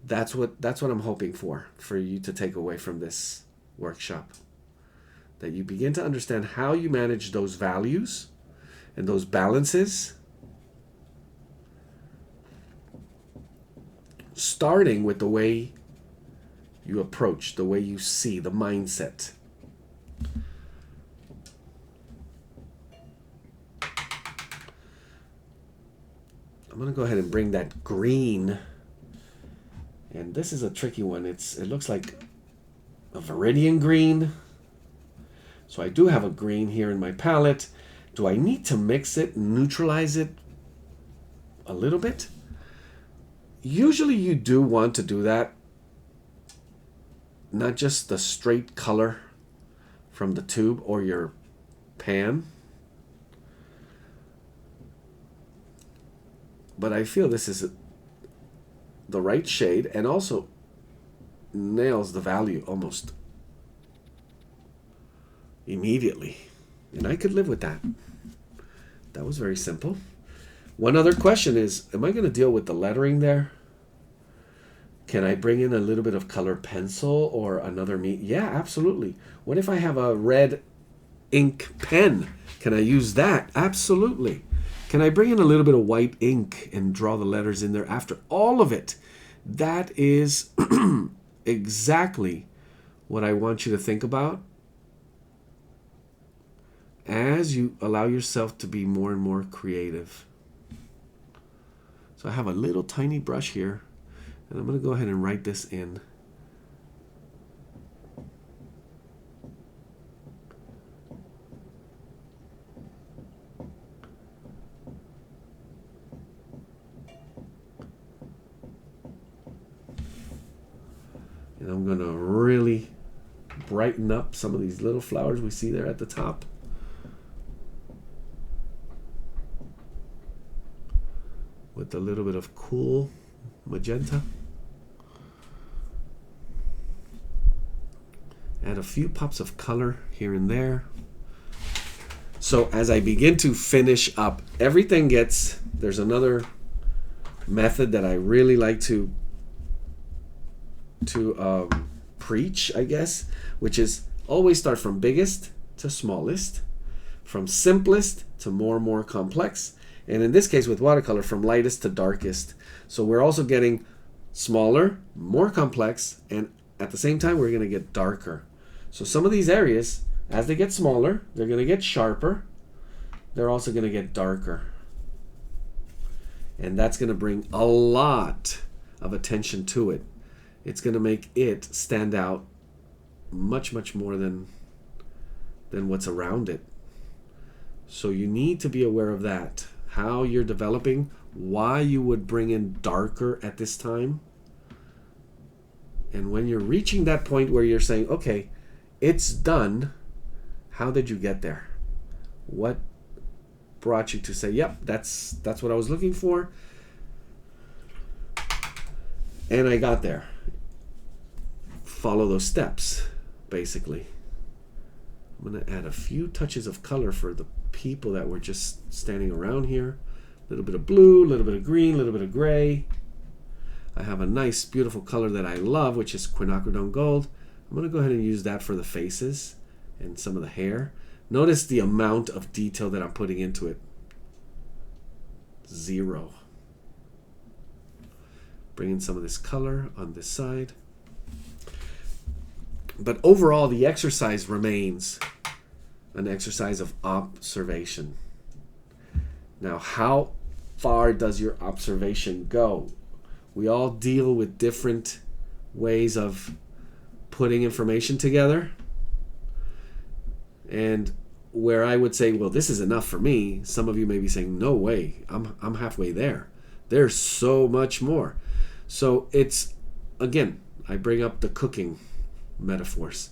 that's what I'm hoping for you to take away from this workshop. That you begin to understand how you manage those values and those balances, starting with the way you approach, the way you see, the mindset. I'm going to go ahead and bring that green. And this is a tricky one. It looks like a viridian green. So I do have a green here in my palette. Do I need to mix it, neutralize it a little bit? Usually you do want to do that. Not just the straight color from the tube or your pan. But I feel this is the right shade and also nails the value almost immediately. And I could live with that. That was very simple. One other question is, am I going to deal with the lettering there? Can I bring in a little bit of color pencil or another Yeah, absolutely. What if I have a red ink pen? Can I use that? Absolutely. Can I bring in a little bit of white ink and draw the letters in there after all of it? That is exactly what I want you to think about as you allow yourself to be more and more creative. So I have a little tiny brush here, and I'm going to go ahead and write this in. And I'm going to really brighten up some of these little flowers we see there at the top. With a little bit of cool magenta. Add a few pops of color here and there. So as I begin to finish up, everything gets, there's another method that I really like to preach, I guess, which is always start from biggest to smallest, from simplest to more and more complex, and in this case with watercolor, from lightest to darkest. So we're also getting smaller, more complex, and at the same time we're going to get darker. So some of these areas, as they get smaller, they're going to get sharper. They're also going to get darker. And that's going to bring a lot of attention to it. It's going to make it stand out much, much more than what's around it. So you need to be aware of that. How you're developing, why you would bring in darker at this time. And when you're reaching that point where you're saying, okay, it's done, how did you get there? What brought you to say, yep, that's what I was looking for, and I got there? Follow those steps. basically. I'm going to add a few touches of color for the people that were just standing around here. A little bit of blue, a little bit of green, a little bit of gray. I have a nice, beautiful color that I love, which is quinacridone gold. I'm going to go ahead and use that for the faces and some of the hair. Notice the amount of detail that I'm putting into it. 0. Bring in some of this color on this side. But overall, the exercise remains an exercise of observation. Now, how far does your observation go? We all deal with different ways of putting information together. And where I would say, well, this is enough for me, some of you may be saying, no way, I'm halfway there. There's so much more. So it's, again, I bring up the cooking metaphors,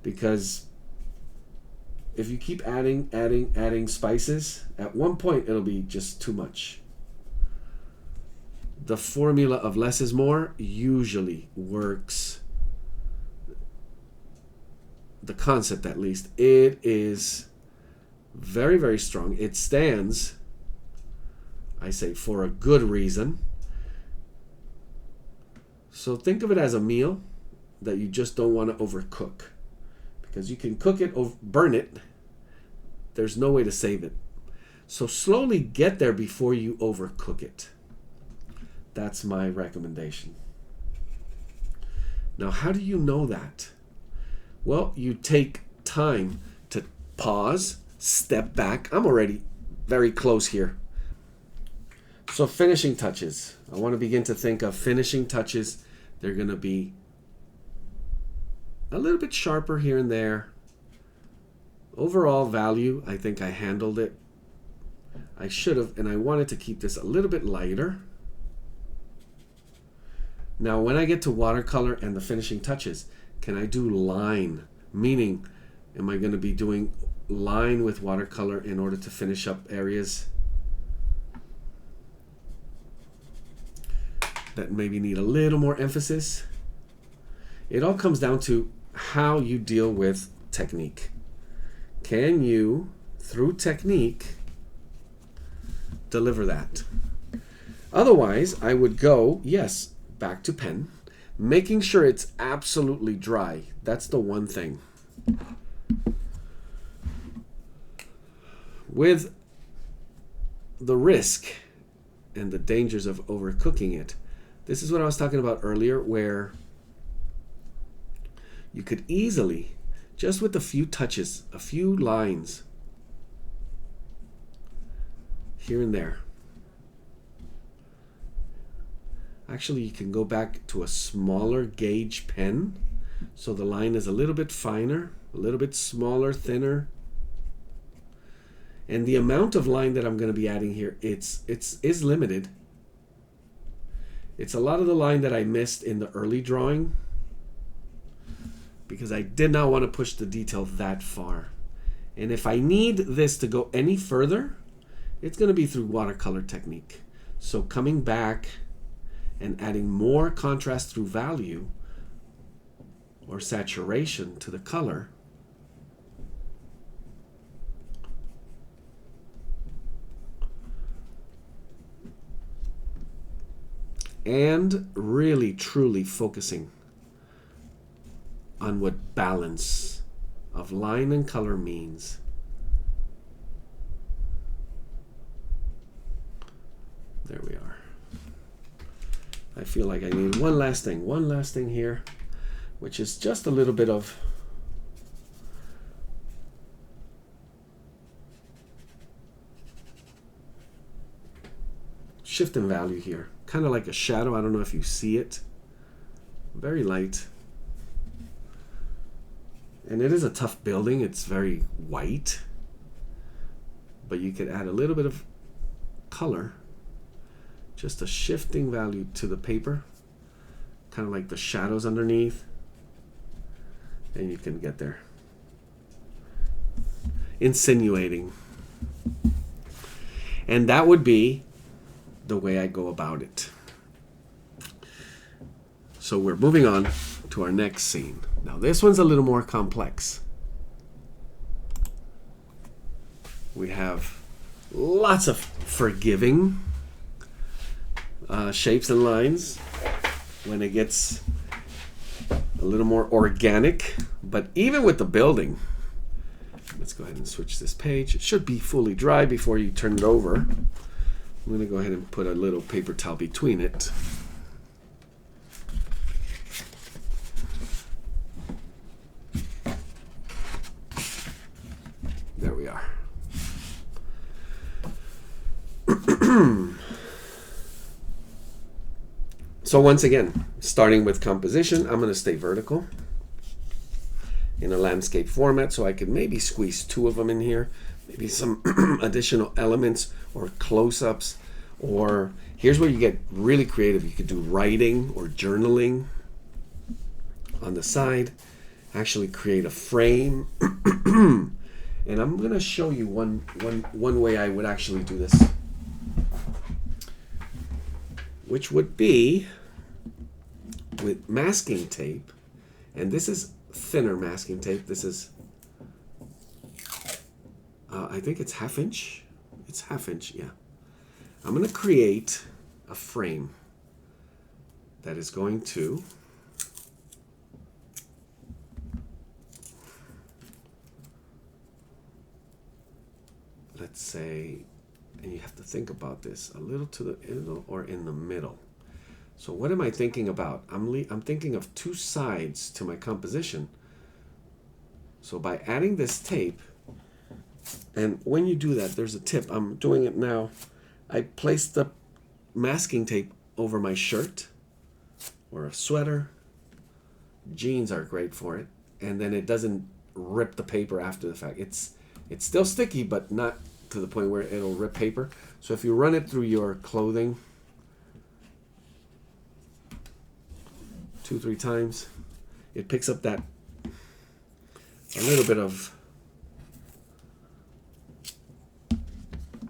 because if you keep adding spices, at one point it'll be just too much. The formula of less is more usually works. The concept, at least, it is very, very strong. It stands, I say, for a good reason. So think of it as a meal that you just don't want to overcook, because you can cook it, burn it. There's no way to save it. So slowly get there before you overcook it. That's my recommendation. Now, how do you know that? Well, you take time to pause, step back. I'm already very close here. So finishing touches. I want to begin to think of finishing touches. They're going to be a little bit sharper here and there. Overall value, I think I handled it. I should have, and I wanted to keep this a little bit lighter. Now, when I get to watercolor and the finishing touches, can I do line? Meaning, am I going to be doing line with watercolor in order to finish up areas that maybe need a little more emphasis? It all comes down to how you deal with technique. Can you, through technique, deliver that? Otherwise, I would go, yes, back to pen, making sure it's absolutely dry. That's the one thing. With the risk and the dangers of overcooking it, this is what I was talking about earlier, where you could easily, just with a few touches, a few lines here and there. Actually, you can go back to a smaller gauge pen, so the line is a little bit finer, a little bit smaller, thinner. And the amount of line that I'm going to be adding here, is limited. It's a lot of the line that I missed in the early drawing, because I did not want to push the detail that far. And if I need this to go any further, it's going to be through watercolor technique. So coming back and adding more contrast through value or saturation to the color, and really truly focusing on what balance of line and color means. There we are. I feel like I need one last thing here, which is just a little bit of shift in value here. Kind of like a shadow. I don't know if you see it. Very light. And it is a tough building. It's very white. But you could add a little bit of color. Just a shifting value to the paper. Kind of like the shadows underneath. And you can get there. Insinuating. And that would be the way I go about it. So we're moving on to to our next scene. Now this one's a little more complex. We have lots of forgiving shapes and lines when it gets a little more organic. But even with the building, let's go ahead and switch this page. It should be fully dry before you turn it over. I'm going to go ahead and put a little paper towel between it. There we are. So once again, starting with composition, I'm going to stay vertical in a landscape format, so I could maybe squeeze 2 of them in here, maybe some additional elements or close-ups, or here's where you get really creative. You could do writing or journaling on the side, actually create a frame. And I'm going to show you one way I would actually do this, which would be with masking tape. And this is thinner masking tape. This is, I think it's 1/2 inch. It's 1/2 inch, yeah. I'm going to create a frame that is going to let's say, and you have to think about this, a little to the middle or in the middle. So what am I thinking about? I'm thinking of 2 sides to my composition. So by adding this tape, and when you do that, there's a tip. I'm doing it now. I place the masking tape over my shirt or a sweater. Jeans are great for it. And then it doesn't rip the paper after the fact. It's still sticky, but not to the point where it'll rip paper. So if you run it through your clothing 2-3 times, it picks up that a little bit of,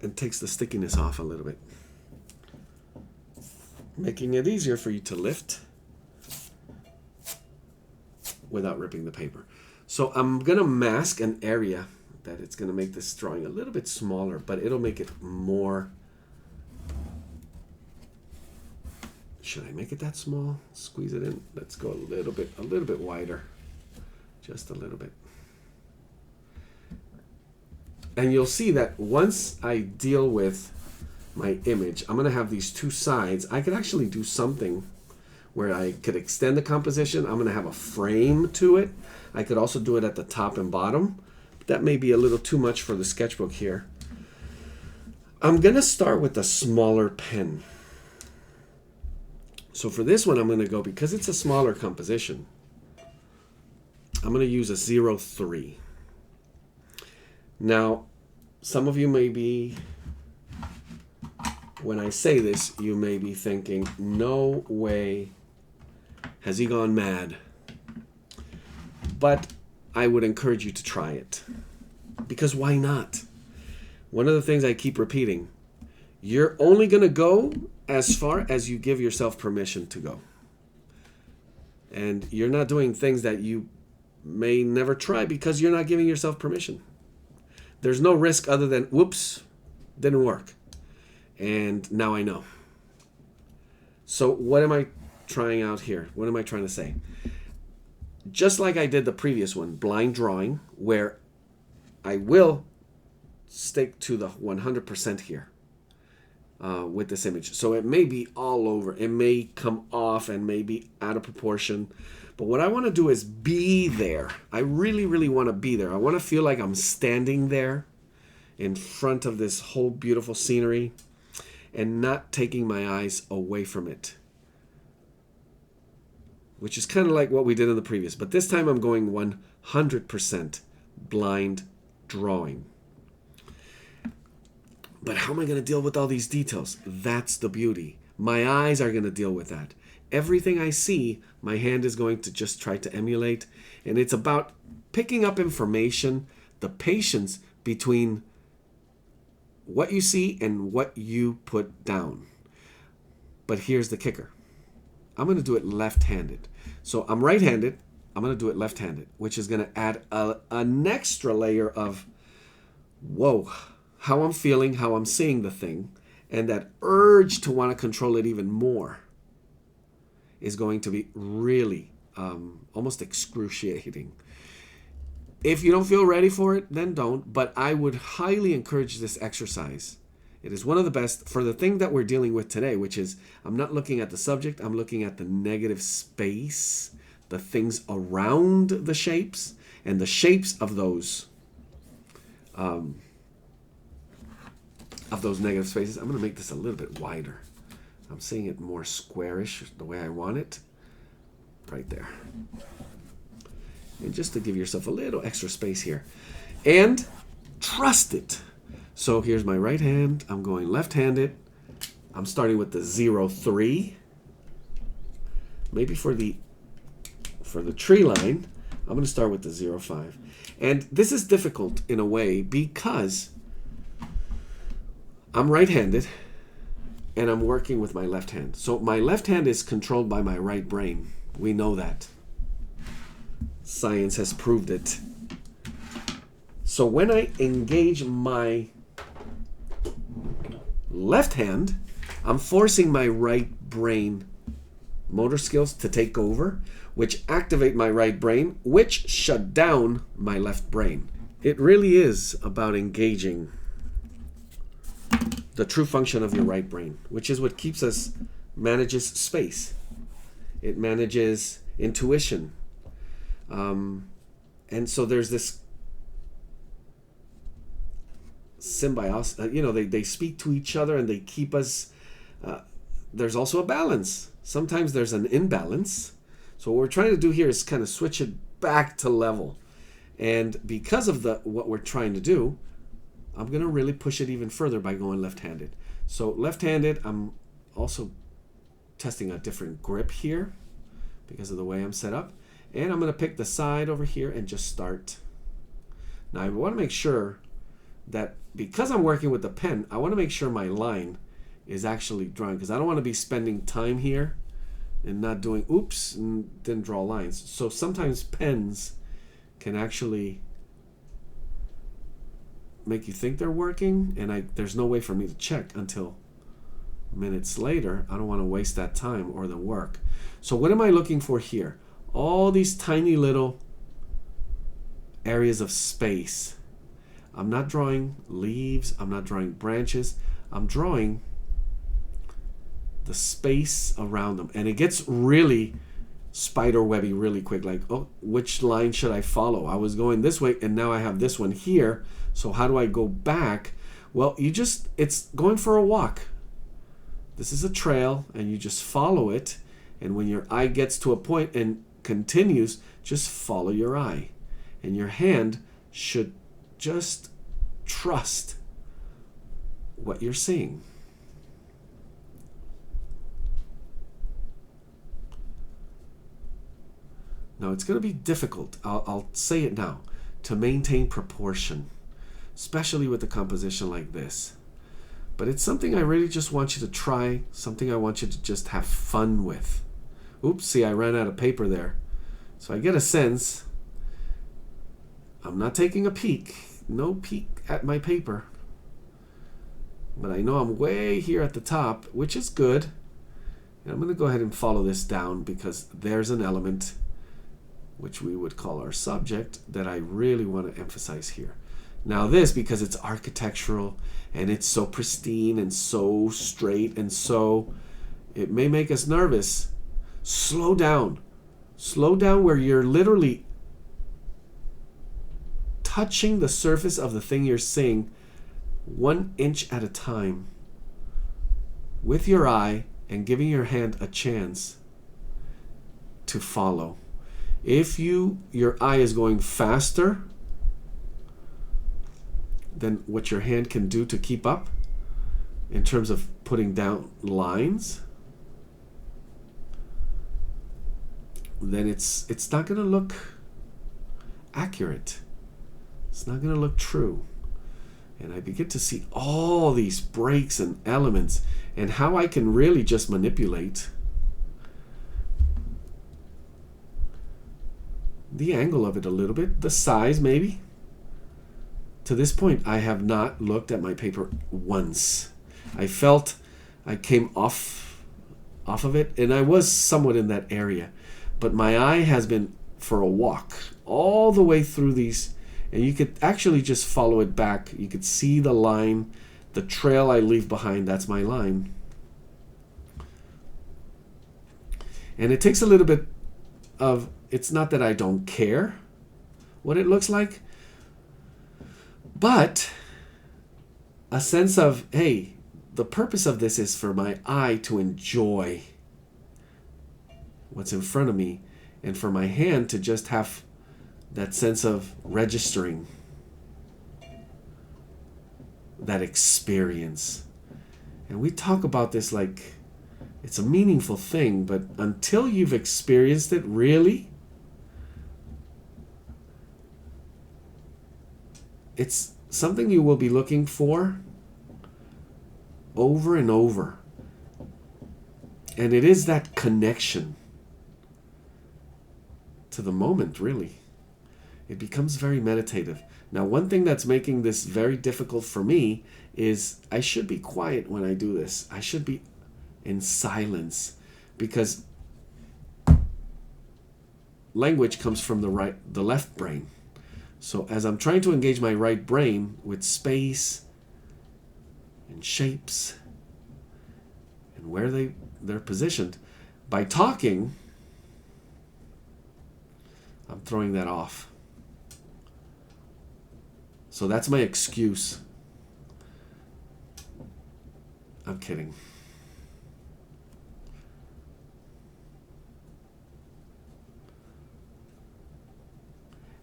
and takes the stickiness off a little bit, making it easier for you to lift without ripping the paper. So I'm gonna mask an area that it's going to make this drawing a little bit smaller, but it'll make it more. Should I make it that small? Squeeze it in. Let's go a little bit wider, just a little bit. And you'll see that once I deal with my image, I'm going to have these 2 sides. I could actually do something where I could extend the composition. I'm going to have a frame to it. I could also do it at the top and bottom. That may be a little too much for the sketchbook here. I'm going to start with a smaller pen. So for this one, I'm going to go, because it's a smaller composition, I'm going to use a 03. Now, some of you may be, when I say this, you may be thinking, no way, has he gone mad? But I would encourage you to try it, because why not? One of the things I keep repeating, you're only going to go as far as you give yourself permission to go. And you're not doing things that you may never try because you're not giving yourself permission. There's no risk other than, whoops, didn't work. And now I know. So what am I trying out here? What am I trying to say? Just like I did the previous one, blind drawing, where I will stick to the 100% here with this image. So it may be all over. It may come off and may be out of proportion. But what I want to do is be there. I really, really want to be there. I want to feel like I'm standing there in front of this whole beautiful scenery and not taking my eyes away from it, which is kind of like what we did in the previous. But this time I'm going 100% blind drawing. But how am I going to deal with all these details? That's the beauty. My eyes are going to deal with that. Everything I see, my hand is going to just try to emulate. And it's about picking up information, the patience between what you see and what you put down. But here's the kicker. I'm going to do it left-handed. So I'm right-handed. I'm going to do it left-handed, which is going to add an extra layer of, whoa, how I'm feeling, how I'm seeing the thing, and that urge to want to control it even more is going to be really almost excruciating. If you don't feel ready for it, then don't. But I would highly encourage this exercise. It is one of the best for the thing that we're dealing with today, which is I'm not looking at the subject. I'm looking at the negative space, the things around the shapes, and the shapes of those negative spaces. I'm going to make this a little bit wider. I'm seeing it more squarish the way I want it. Right there. And just to give yourself a little extra space here. And trust it. So here's my right hand. I'm going left-handed. I'm starting with the 0-3. Maybe for the tree line, I'm going to start with the 0-5. And this is difficult in a way because I'm right-handed and I'm working with my left hand. So my left hand is controlled by my right brain. We know that. Science has proved it. So when I engage my left hand, I'm forcing my right brain motor skills to take over, which activate my right brain, which shut down my left brain. It really is about engaging the true function of your right brain, which is what keeps us, manages space. It manages intuition. And so there's this symbiosis, they speak to each other and they keep us, there's also a balance. Sometimes there's an imbalance. So what we're trying to do here is kind of switch it back to level. And because of what we're trying to do, I'm going to really push it even further by going left-handed. So left-handed, I'm also testing a different grip here because of the way I'm set up. And I'm going to pick the side over here and just start. Now I want to make sure that because I'm working with the pen, I want to make sure my line is actually drawing, because I don't want to be spending time here and not doing oops and then draw lines. So sometimes pens can actually make you think they're working, and there's no way for me to check until minutes later. I don't want to waste that time or the work. So what am I looking for here? All these tiny little areas of space. I'm not drawing leaves. I'm not drawing branches. I'm drawing the space around them. And it gets really spiderwebby really quick. Like, oh, which line should I follow? I was going this way and now I have this one here. So how do I go back? Well, it's going for a walk. This is a trail and you just follow it. And when your eye gets to a point and continues, just follow your eye. And your hand should just trust what you're seeing. Now, it's going to be difficult, I'll say it now, to maintain proportion, especially with a composition like this. But it's something I really just want you to try, something I want you to just have fun with. Oops, see, I ran out of paper there. So I get a sense. I'm not taking a peek. No peek at my paper. But I know I'm way here at the top, which is good. And I'm going to go ahead and follow this down because there's an element, which we would call our subject, that I really want to emphasize here. Now this, because it's architectural and it's so pristine and so straight and so, it may make us nervous. Slow down. Slow down where you're literally touching the surface of the thing you're seeing 1 inch at a time with your eye and giving your hand a chance to follow. If your eye is going faster than what your hand can do to keep up in terms of putting down lines, then it's not going to look accurate. It's not going to look true. And I begin to see all these breaks and elements and how I can really just manipulate the angle of it a little bit, the size maybe. To this point, I have not looked at my paper once. I felt I came off of it, and I was somewhat in that area. But my eye has been for a walk all the way through these, and you could actually just follow it back. You could see the line, the trail I leave behind, that's my line. And it takes a little bit of, it's not that I don't care what it looks like, but a sense of, hey, the purpose of this is for my eye to enjoy what's in front of me, and for my hand to just have that sense of registering that experience. And we talk about this like it's a meaningful thing, but until you've experienced it really, it's something you will be looking for over and over. And it is that connection to the moment, really. It becomes very meditative. Now, one thing that's making this very difficult for me is I should be quiet when I do this. I should be in silence, because language comes from the left brain. So as I'm trying to engage my right brain with space and shapes and where they're positioned, by talking, I'm throwing that off. So that's my excuse. I'm kidding.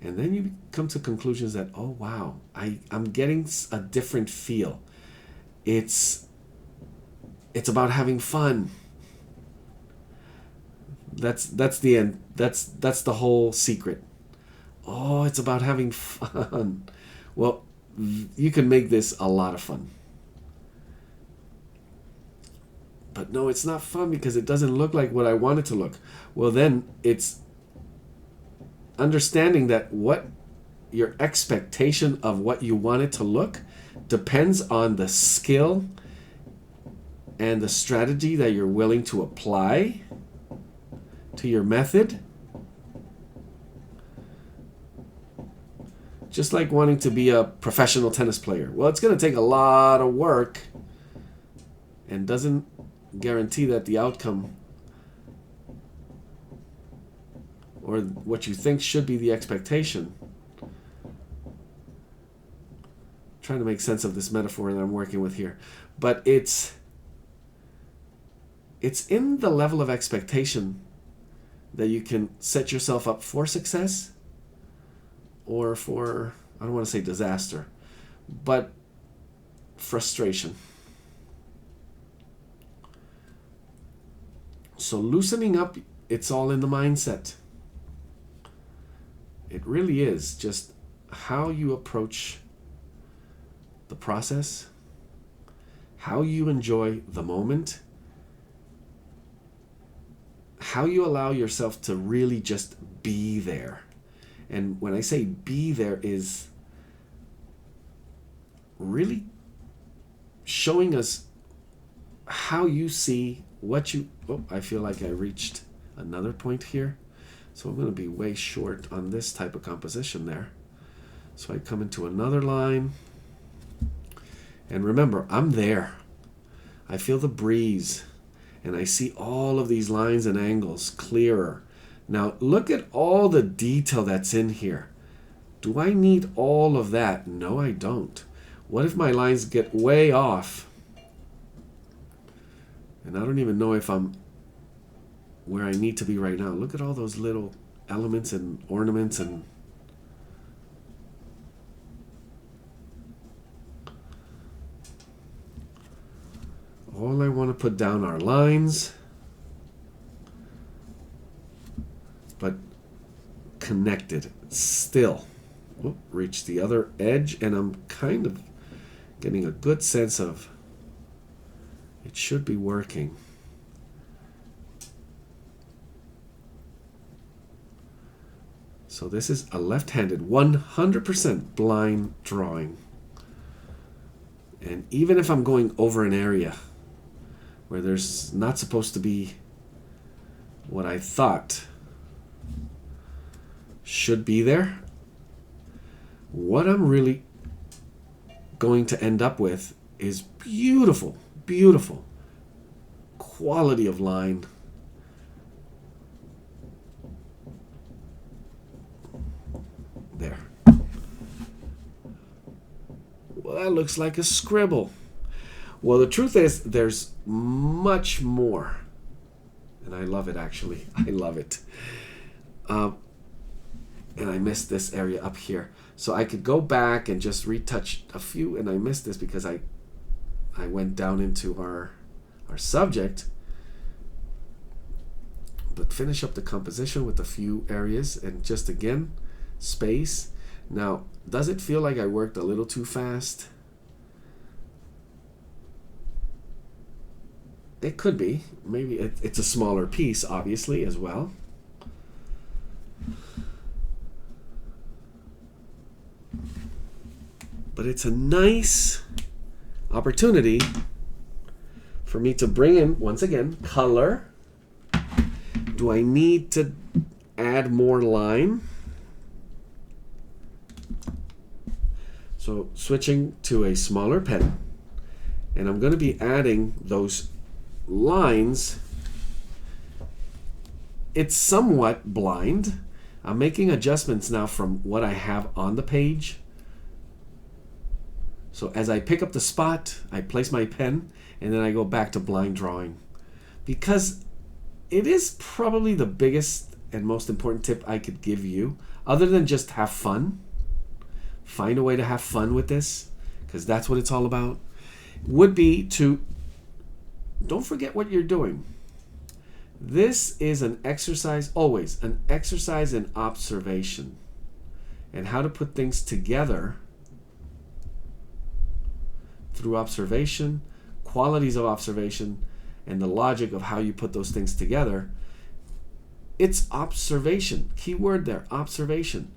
And then you come to conclusions that, oh wow, I'm getting a different feel. It's about having fun. That's the end. That's the whole secret. Oh, it's about having fun. Well, you can make this a lot of fun. But no, it's not fun because it doesn't look like what I want it to look. Well, then it's understanding that what your expectation of what you want it to look depends on the skill and the strategy that you're willing to apply to your method. Just like wanting to be a professional tennis player. Well, it's going to take a lot of work and doesn't guarantee that the outcome or what you think should be the expectation. I'm trying to make sense of this metaphor that I'm working with here. But it's in the level of expectation that you can set yourself up for success or for, I don't want to say disaster, but frustration. So loosening up, it's all in the mindset. It really is just how you approach the process, how you enjoy the moment, how you allow yourself to really just be there. And when I say be there, is really showing us how you see what you... Oh, I feel like I reached another point here. So I'm going to be way short on this type of composition there. So I come into another line. And remember, I'm there. I feel the breeze. And I see all of these lines and angles clearer. Now look at all the detail that's in here. Do I need all of that? No, I don't. What if my lines get way off? And I don't even know if I'm where I need to be right now. Look at all those little elements and ornaments and all I want to put down are lines, but connected still. Oh, reach the other edge, and I'm kind of getting a good sense of it should be working. So this is a left-handed 100% blind drawing. And even if I'm going over an area where there's not supposed to be what I thought should be there, what I'm really going to end up with is beautiful, beautiful quality of line. There. Well, that looks like a scribble. Well, the truth is, there's much more. And I love it, actually. I love it. And I missed this area up here. So I could go back and just retouch a few, and I missed this because I went down into our subject. But finish up the composition with a few areas, and just again, space. Now, does it feel like I worked a little too fast? It could be. Maybe it's a smaller piece, obviously, as well. But it's a nice opportunity for me to bring in, once again, color. Do I need to add more line? So switching to a smaller pen, and I'm going to be adding those lines. It's somewhat blind. I'm making adjustments now from what I have on the page. So as I pick up the spot, I place my pen, and then I go back to blind drawing. Because it is probably the biggest and most important tip I could give you, other than just have fun. Find a way to have fun with this, because that's what it's all about, would be to don't forget what you're doing. This is an exercise, always an exercise in observation and how to put things together through observation, qualities of observation, and the logic of how you put those things together. It's observation. Key word there, observation.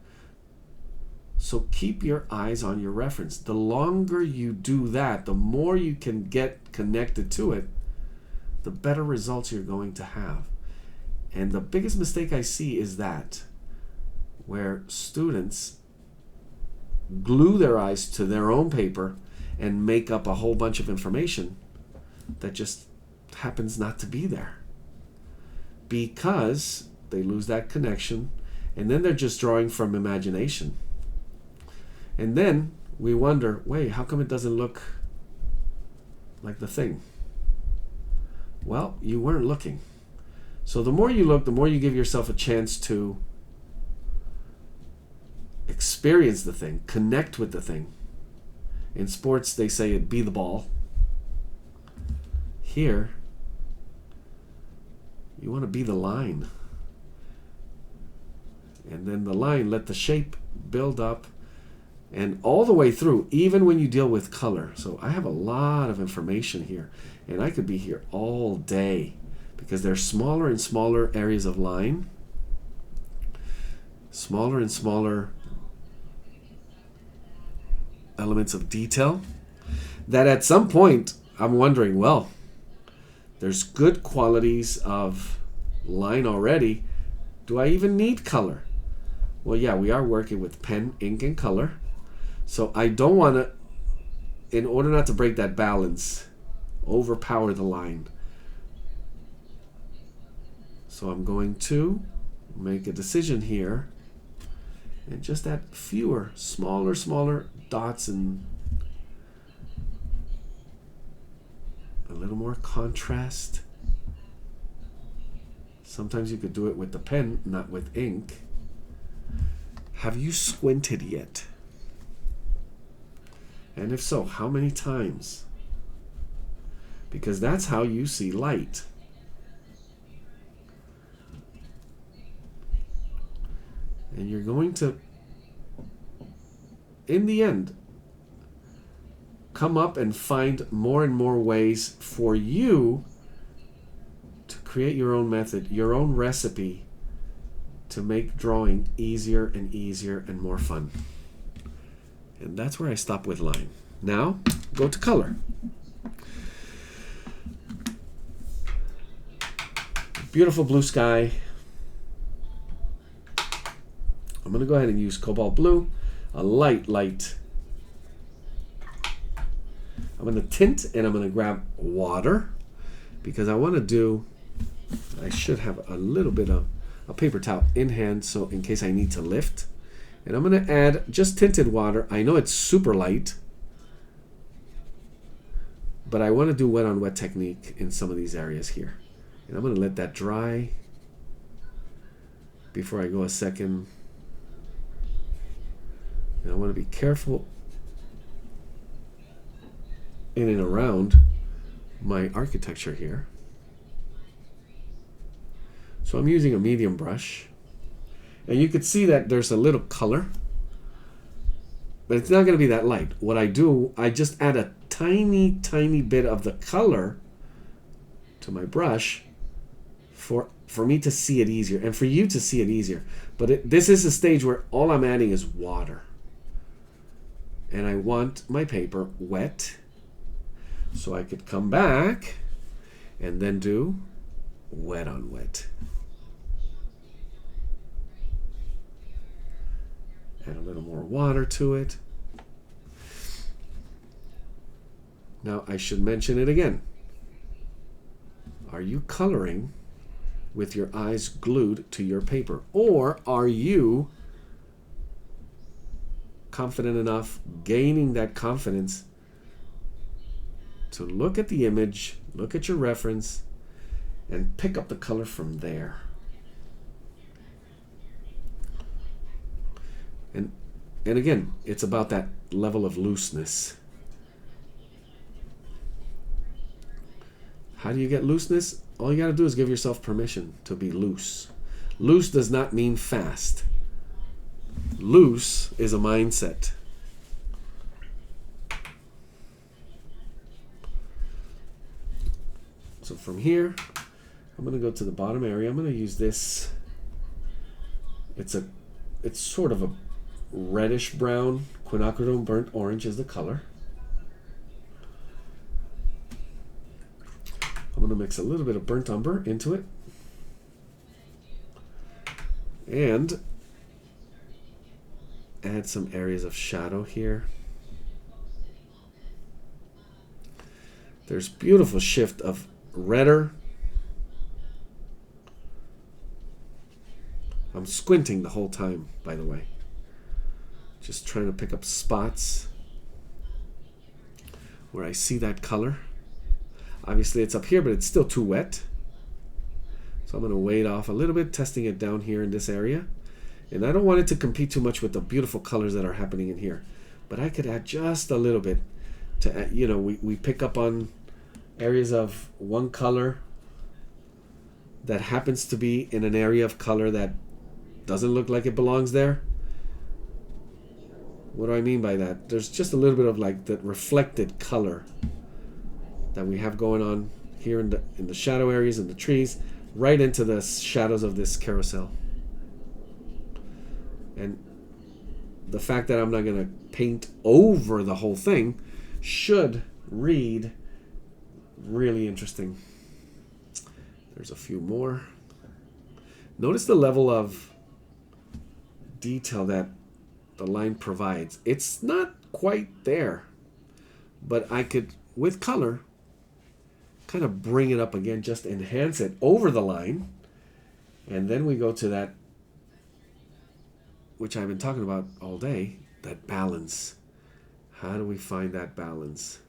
So keep your eyes on your reference. The longer you do that, the more you can get connected to it, the better results you're going to have. And the biggest mistake I see is that, where students glue their eyes to their own paper and make up a whole bunch of information that just happens not to be there. Because they lose that connection, and then they're just drawing from imagination. And then we wonder, wait, how come it doesn't look like the thing? Well, you weren't looking. So the more you look, the more you give yourself a chance to experience the thing, connect with the thing. In sports, they say it be the ball. Here, you want to be the line. And then the line, let the shape build up. And all the way through, even when you deal with color. So I have a lot of information here, and I could be here all day because there's smaller and smaller areas of line, smaller and smaller elements of detail, that at some point I'm wondering, well, there's good qualities of line already. Do I even need color? Well, yeah, we are working with pen, ink, and color. So I don't want to, in order not to break that balance, overpower the line. So I'm going to make a decision here and just add fewer, smaller dots and a little more contrast. Sometimes you could do it with the pen, not with ink. Have you squinted yet? And if so, how many times? Because that's how you see light. And you're going to, in the end, come up and find more and more ways for you to create your own method, your own recipe, to make drawing easier and easier and more fun. And that's where I stop with line. Now, go to color. Beautiful blue sky. I'm going to go ahead and use cobalt blue, a light. I'm going to tint, and I'm going to grab water because I want to do, I should have a little bit of a paper towel in hand so in case I need to lift. And I'm going to add just tinted water. I know it's super light, but I want to do wet on wet technique in some of these areas here. And I'm going to let that dry before I go a second. And I want to be careful in and around my architecture here. So I'm using a medium brush. And you could see that there's a little color, but it's not going to be that light. What I do, I just add a tiny bit of the color to my brush for me to see it easier and for you to see it easier. But this is a stage where all I'm adding is water. And I want my paper wet so I could come back and then do wet on wet. Add a little more water to it. Now I should mention it again. Are you coloring with your eyes glued to your paper? Or are you confident enough, gaining that confidence to look at the image, look at your reference, and pick up the color from there? And again, it's about that level of looseness. How do you get looseness? All you got to do is give yourself permission to be loose. Loose does not mean fast. Loose is a mindset. So from here, I'm going to go to the bottom area. I'm going to use this. It's sort of a reddish brown. Quinacridone burnt orange is the color. I'm going to mix a little bit of burnt umber into it. And add some areas of shadow here. There's beautiful shift of redder. I'm squinting the whole time, by the way. Just trying to pick up spots where I see that color. Obviously it's up here, but it's still too wet. So I'm going to weight off a little bit, testing it down here in this area. And I don't want it to compete too much with the beautiful colors that are happening in here. But I could add just a little bit to, you know, we pick up on areas of one color that happens to be in an area of color that doesn't look like it belongs there. What do I mean by that? There's just a little bit of like the reflected color that we have going on here in the shadow areas and the trees, right into the shadows of this carousel. And the fact that I'm not going to paint over the whole thing should read really interesting. There's a few more. Notice the level of detail that the line provides. It's not quite there, but I could, with color, kind of bring it up again, just enhance it over the line. And then we go to that, which I've been talking about all day, that balance. How do we find that balance?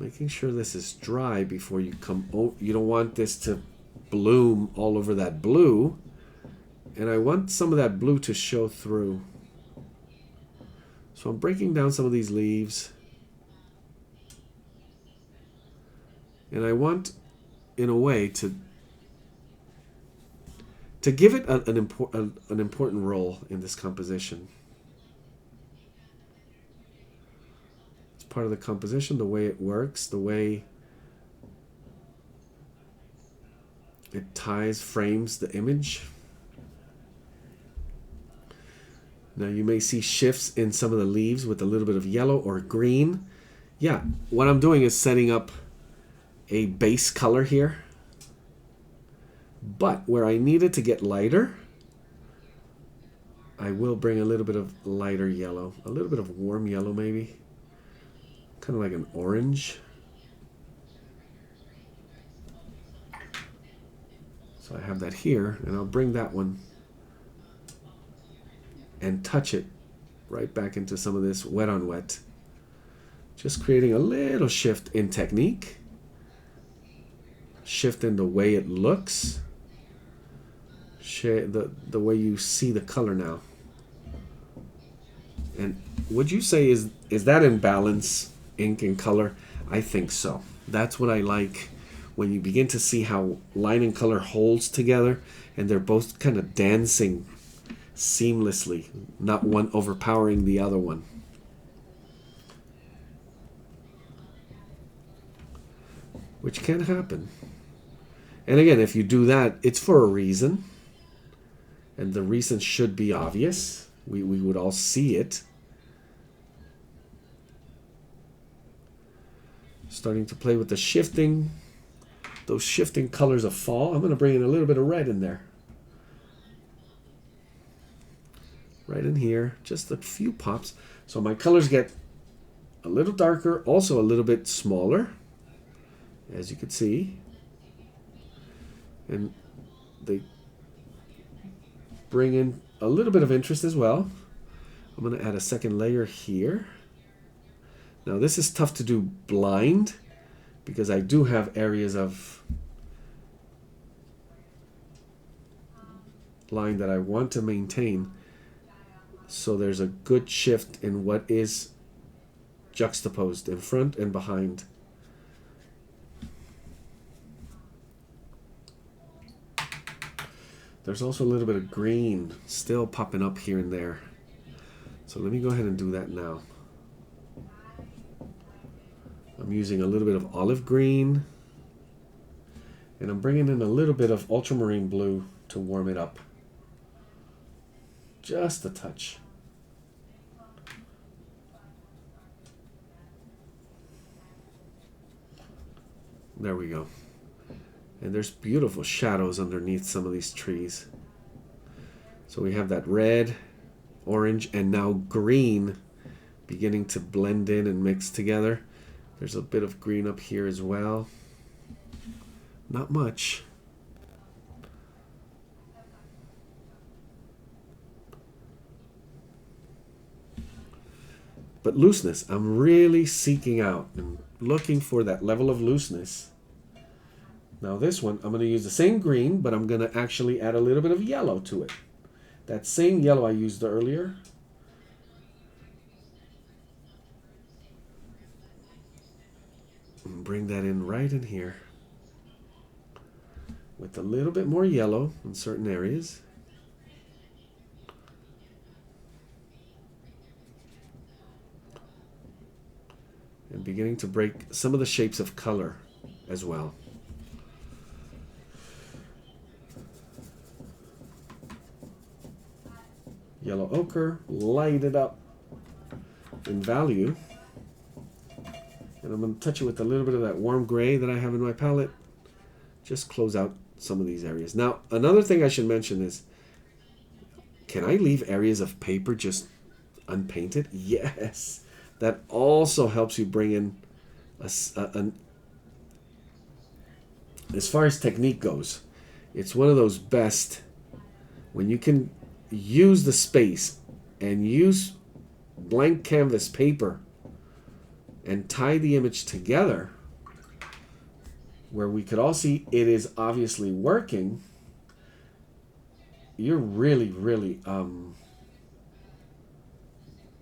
Making sure this is dry before you come. Oh, you don't want this to bloom all over that blue. And I want some of that blue to show through. So I'm breaking down some of these leaves. And I want, in a way, to give it an important role in this composition. It's part of the composition, the way it works, the way It ties, frames the image. Now you may see shifts in some of the leaves with a little bit of yellow or green. Yeah, what I'm doing is setting up a base color here. But where I need it to get lighter, I will bring a little bit of lighter yellow, a little bit of warm yellow maybe, kind of like an orange. So I have that here, and I'll bring that one and touch it right back into some of this wet on wet. Just creating a little shift in technique, shift in the way it looks, the way you see the color now. And would you say is that in balance, ink and color? I think so. That's what I like, when you begin to see how line and color holds together and they're both kind of dancing seamlessly, not one overpowering the other one. Which can happen. And again, if you do that, it's for a reason. And the reason should be obvious. We would all see it. Starting to play with the shifting, those shifting colors of fall. I'm going to bring in a little bit of red in there. Right in here, just a few pops. So my colors get a little darker, also a little bit smaller, as you can see. And they bring in a little bit of interest as well. I'm going to add a second layer here. Now this is tough to do blind because I do have areas of line that I want to maintain. So there's a good shift in what is juxtaposed in front and behind. There's also a little bit of green still popping up here and there. So let me go ahead and do that now. I'm using a little bit of olive green, and I'm bringing in a little bit of ultramarine blue to warm it up. Just a touch. There we go. And there's beautiful shadows underneath some of these trees. So we have that red, orange, and now green beginning to blend in and mix together. There's a bit of green up here as well. Not much. But looseness, I'm really seeking out and looking for that level of looseness. Now this one, I'm going to use the same green, but I'm going to actually add a little bit of yellow to it. That same yellow I used earlier. And bring that in right in here. With a little bit more yellow in certain areas. And beginning to break some of the shapes of color as well. Yellow ochre, light it up in value. And I'm going to touch it with a little bit of that warm gray that I have in my palette. Just close out some of these areas. Now, another thing I should mention is, can I leave areas of paper just unpainted? Yes. That also helps you bring in, as far as technique goes, it's one of those best when you can use the space and use blank canvas paper and tie the image together where we could all see it is obviously working. You're really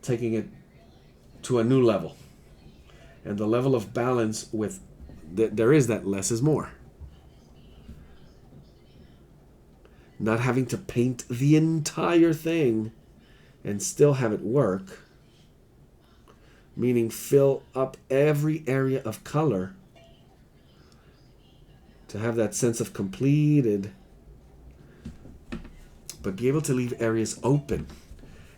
taking it to a new level, and the level of balance with there is that less is more. Not having to paint the entire thing and still have it work, meaning fill up every area of color, to have that sense of completed, but be able to leave areas open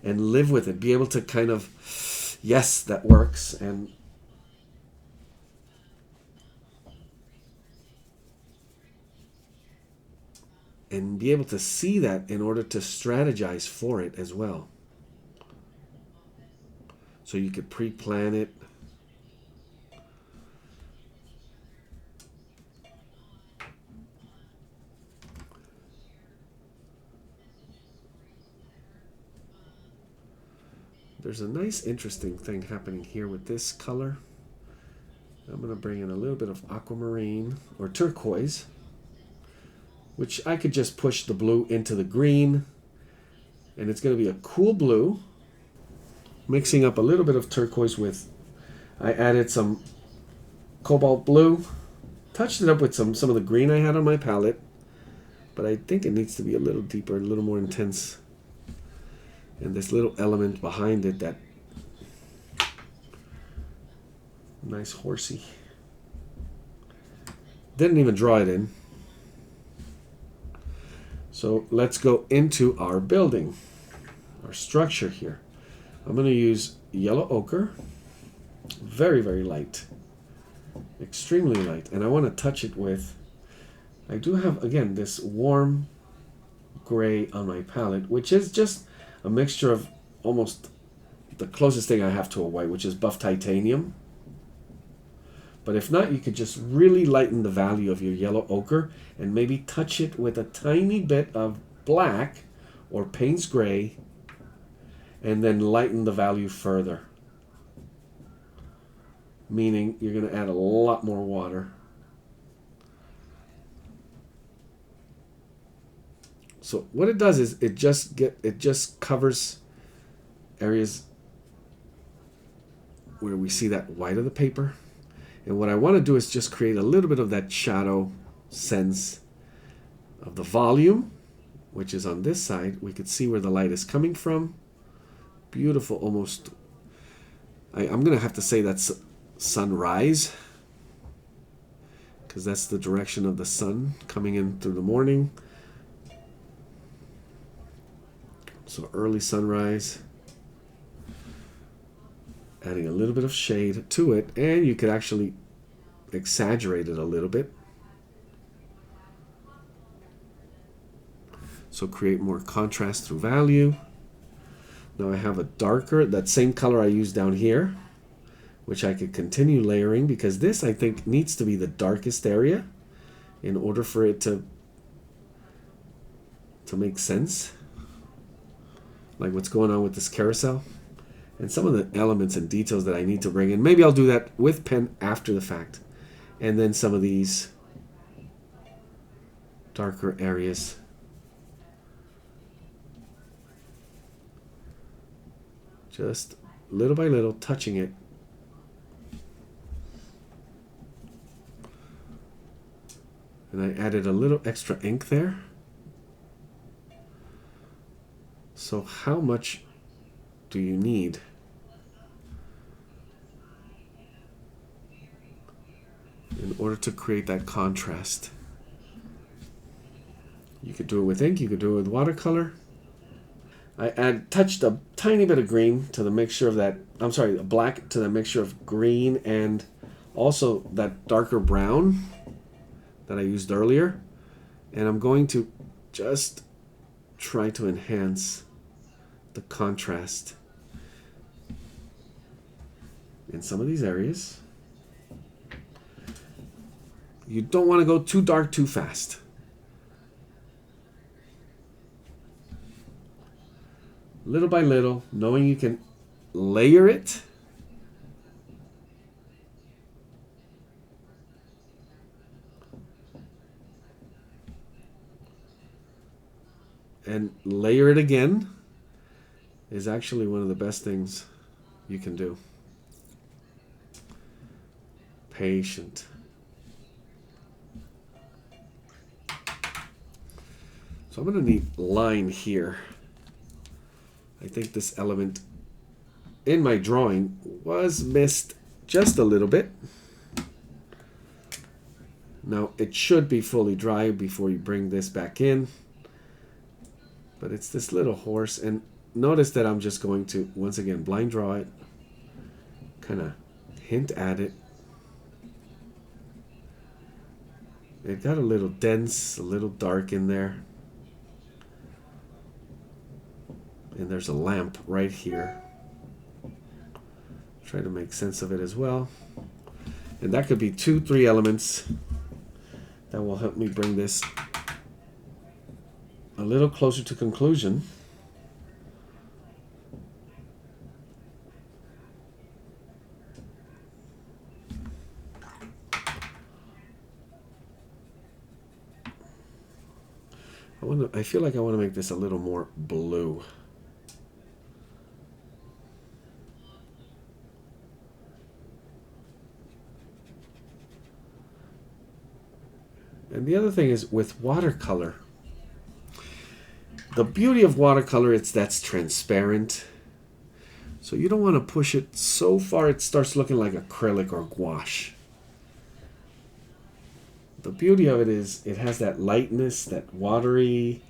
and live with it. Be able to kind of, yes, that works, and be able to see that in order to strategize for it as well. So you could pre-plan it. There's a nice interesting thing happening here with this color. I'm going to bring in a little bit of aquamarine or turquoise, which I could just push the blue into the green, and it's going to be a cool blue. Mixing up a little bit of turquoise with, I added some cobalt blue, touched it up with some of the green I had on my palette, but I think it needs to be a little deeper, a little more intense. And this little element behind it, that nice horsey. Didn't even draw it in. So let's go into our building, our structure here. I'm going to use yellow ochre, very, very light, extremely light. And I want to touch it with, I do have, again, this warm gray on my palette, which is just a mixture of almost the closest thing I have to a white, which is buff titanium. But if not, you could just really lighten the value of your yellow ochre and maybe touch it with a tiny bit of black or Payne's gray, and then lighten the value further. Meaning you're going to add a lot more water. So what it does is it just covers areas where we see that white of the paper. And what I want to do is just create a little bit of that shadow sense of the volume, which is on this side. We could see where the light is coming from. Beautiful, almost. I'm going to have to say that's sunrise, because that's the direction of the sun coming in through the morning. So early sunrise, adding a little bit of shade to it, and you could actually exaggerate it a little bit. So create more contrast through value. Now I have a darker, that same color I used down here, which I could continue layering, because this, I think, needs to be the darkest area in order for it to make sense. Like what's going on with this carousel. And some of the elements and details that I need to bring in. Maybe I'll do that with pen after the fact. And then some of these darker areas. Just little by little touching it. And I added a little extra ink there. So how much do you need? In order to create that contrast. You could do it with ink, you could do it with watercolor. I touched a tiny bit of green to the mixture of that, black to the mixture of green and also that darker brown that I used earlier. And I'm going to just try to enhance the contrast in some of these areas. You don't want to go too dark too fast. Little by little, knowing you can layer it. And layer it again is actually one of the best things you can do. Patient. So I'm going to need line here. I think this element in my drawing was missed just a little bit. Now it should be fully dry before you bring this back in, but it's this little horse, and notice that I'm just going to once again blind draw it, kind of hint at it. It got a little dense, a little dark in there, and there's a lamp right here. Try to make sense of it as well, and that could be 2-3 elements that will help me bring this a little closer to conclusion. I feel like I want to make this a little more blue. And the other thing is with watercolor, the beauty of watercolor, that's transparent. So you don't want to push it so far it starts looking like acrylic or gouache. The beauty of it is it has that lightness, that watery,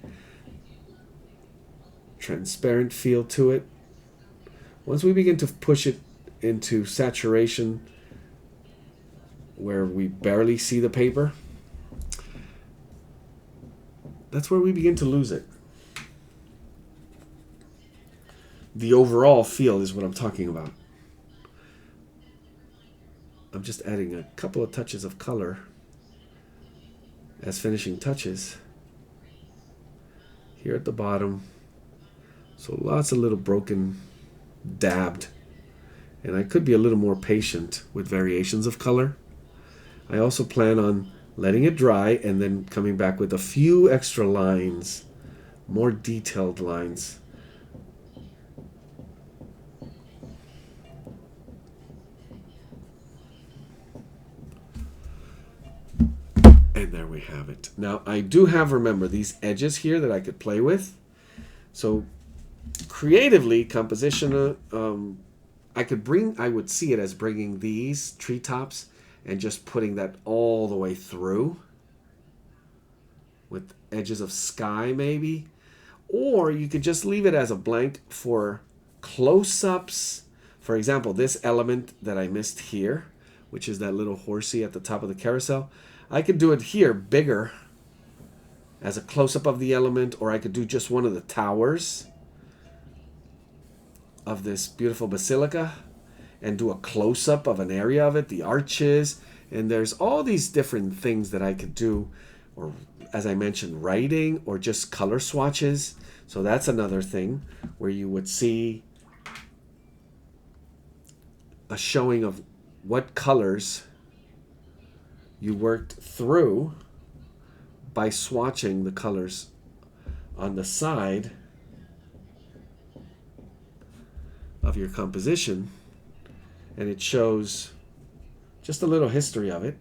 transparent feel to it. Once we begin to push it into saturation where we barely see the paper, that's where we begin to lose it. The overall feel is what I'm talking about. I'm just adding a couple of touches of color as finishing touches here at the bottom. So lots of little broken, dabbed. And I could be a little more patient with variations of color. I also plan on letting it dry and then coming back with a few extra lines, more detailed lines. And there we have it. Now I do have, remember, these edges here that I could play with. So creatively, composition, I would see it as bringing these treetops and just putting that all the way through with edges of sky maybe. Or you could just leave it as a blank for close-ups. For example, this element that I missed here, which is that little horsey at the top of the carousel, I could do it here bigger as a close-up of the element, or I could do just one of the towers of this beautiful basilica and do a close-up of an area of it, the arches, and there's all these different things that I could do, or as I mentioned, writing, or just color swatches. So that's another thing where you would see a showing of what colors you worked through by swatching the colors on the side of your composition, and it shows just a little history of it.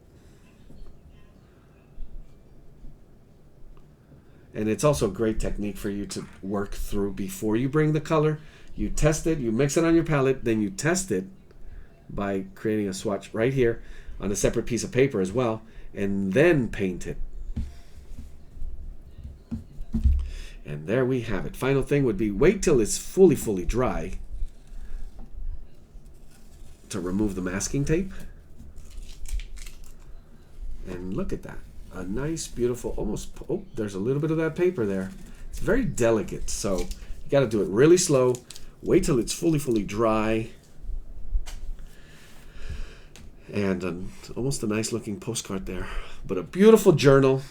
And it's also a great technique for you to work through before you bring the color. You test it, you mix it on your palette, then you test it by creating a swatch right here on a separate piece of paper as well, and then paint it. And there we have it. Final thing would be wait till it's fully dry to remove the masking tape. And look at that. A nice, beautiful, almost, oh, there's a little bit of that paper there. It's very delicate, so you got to do it really slow. Wait till it's fully dry. And almost a nice looking postcard there. But a beautiful journal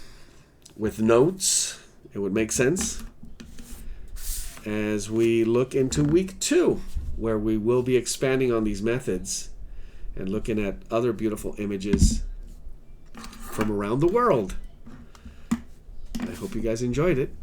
with notes. It would make sense as we look into week 2, where we will be expanding on these methods and looking at other beautiful images from around the world. I hope you guys enjoyed it.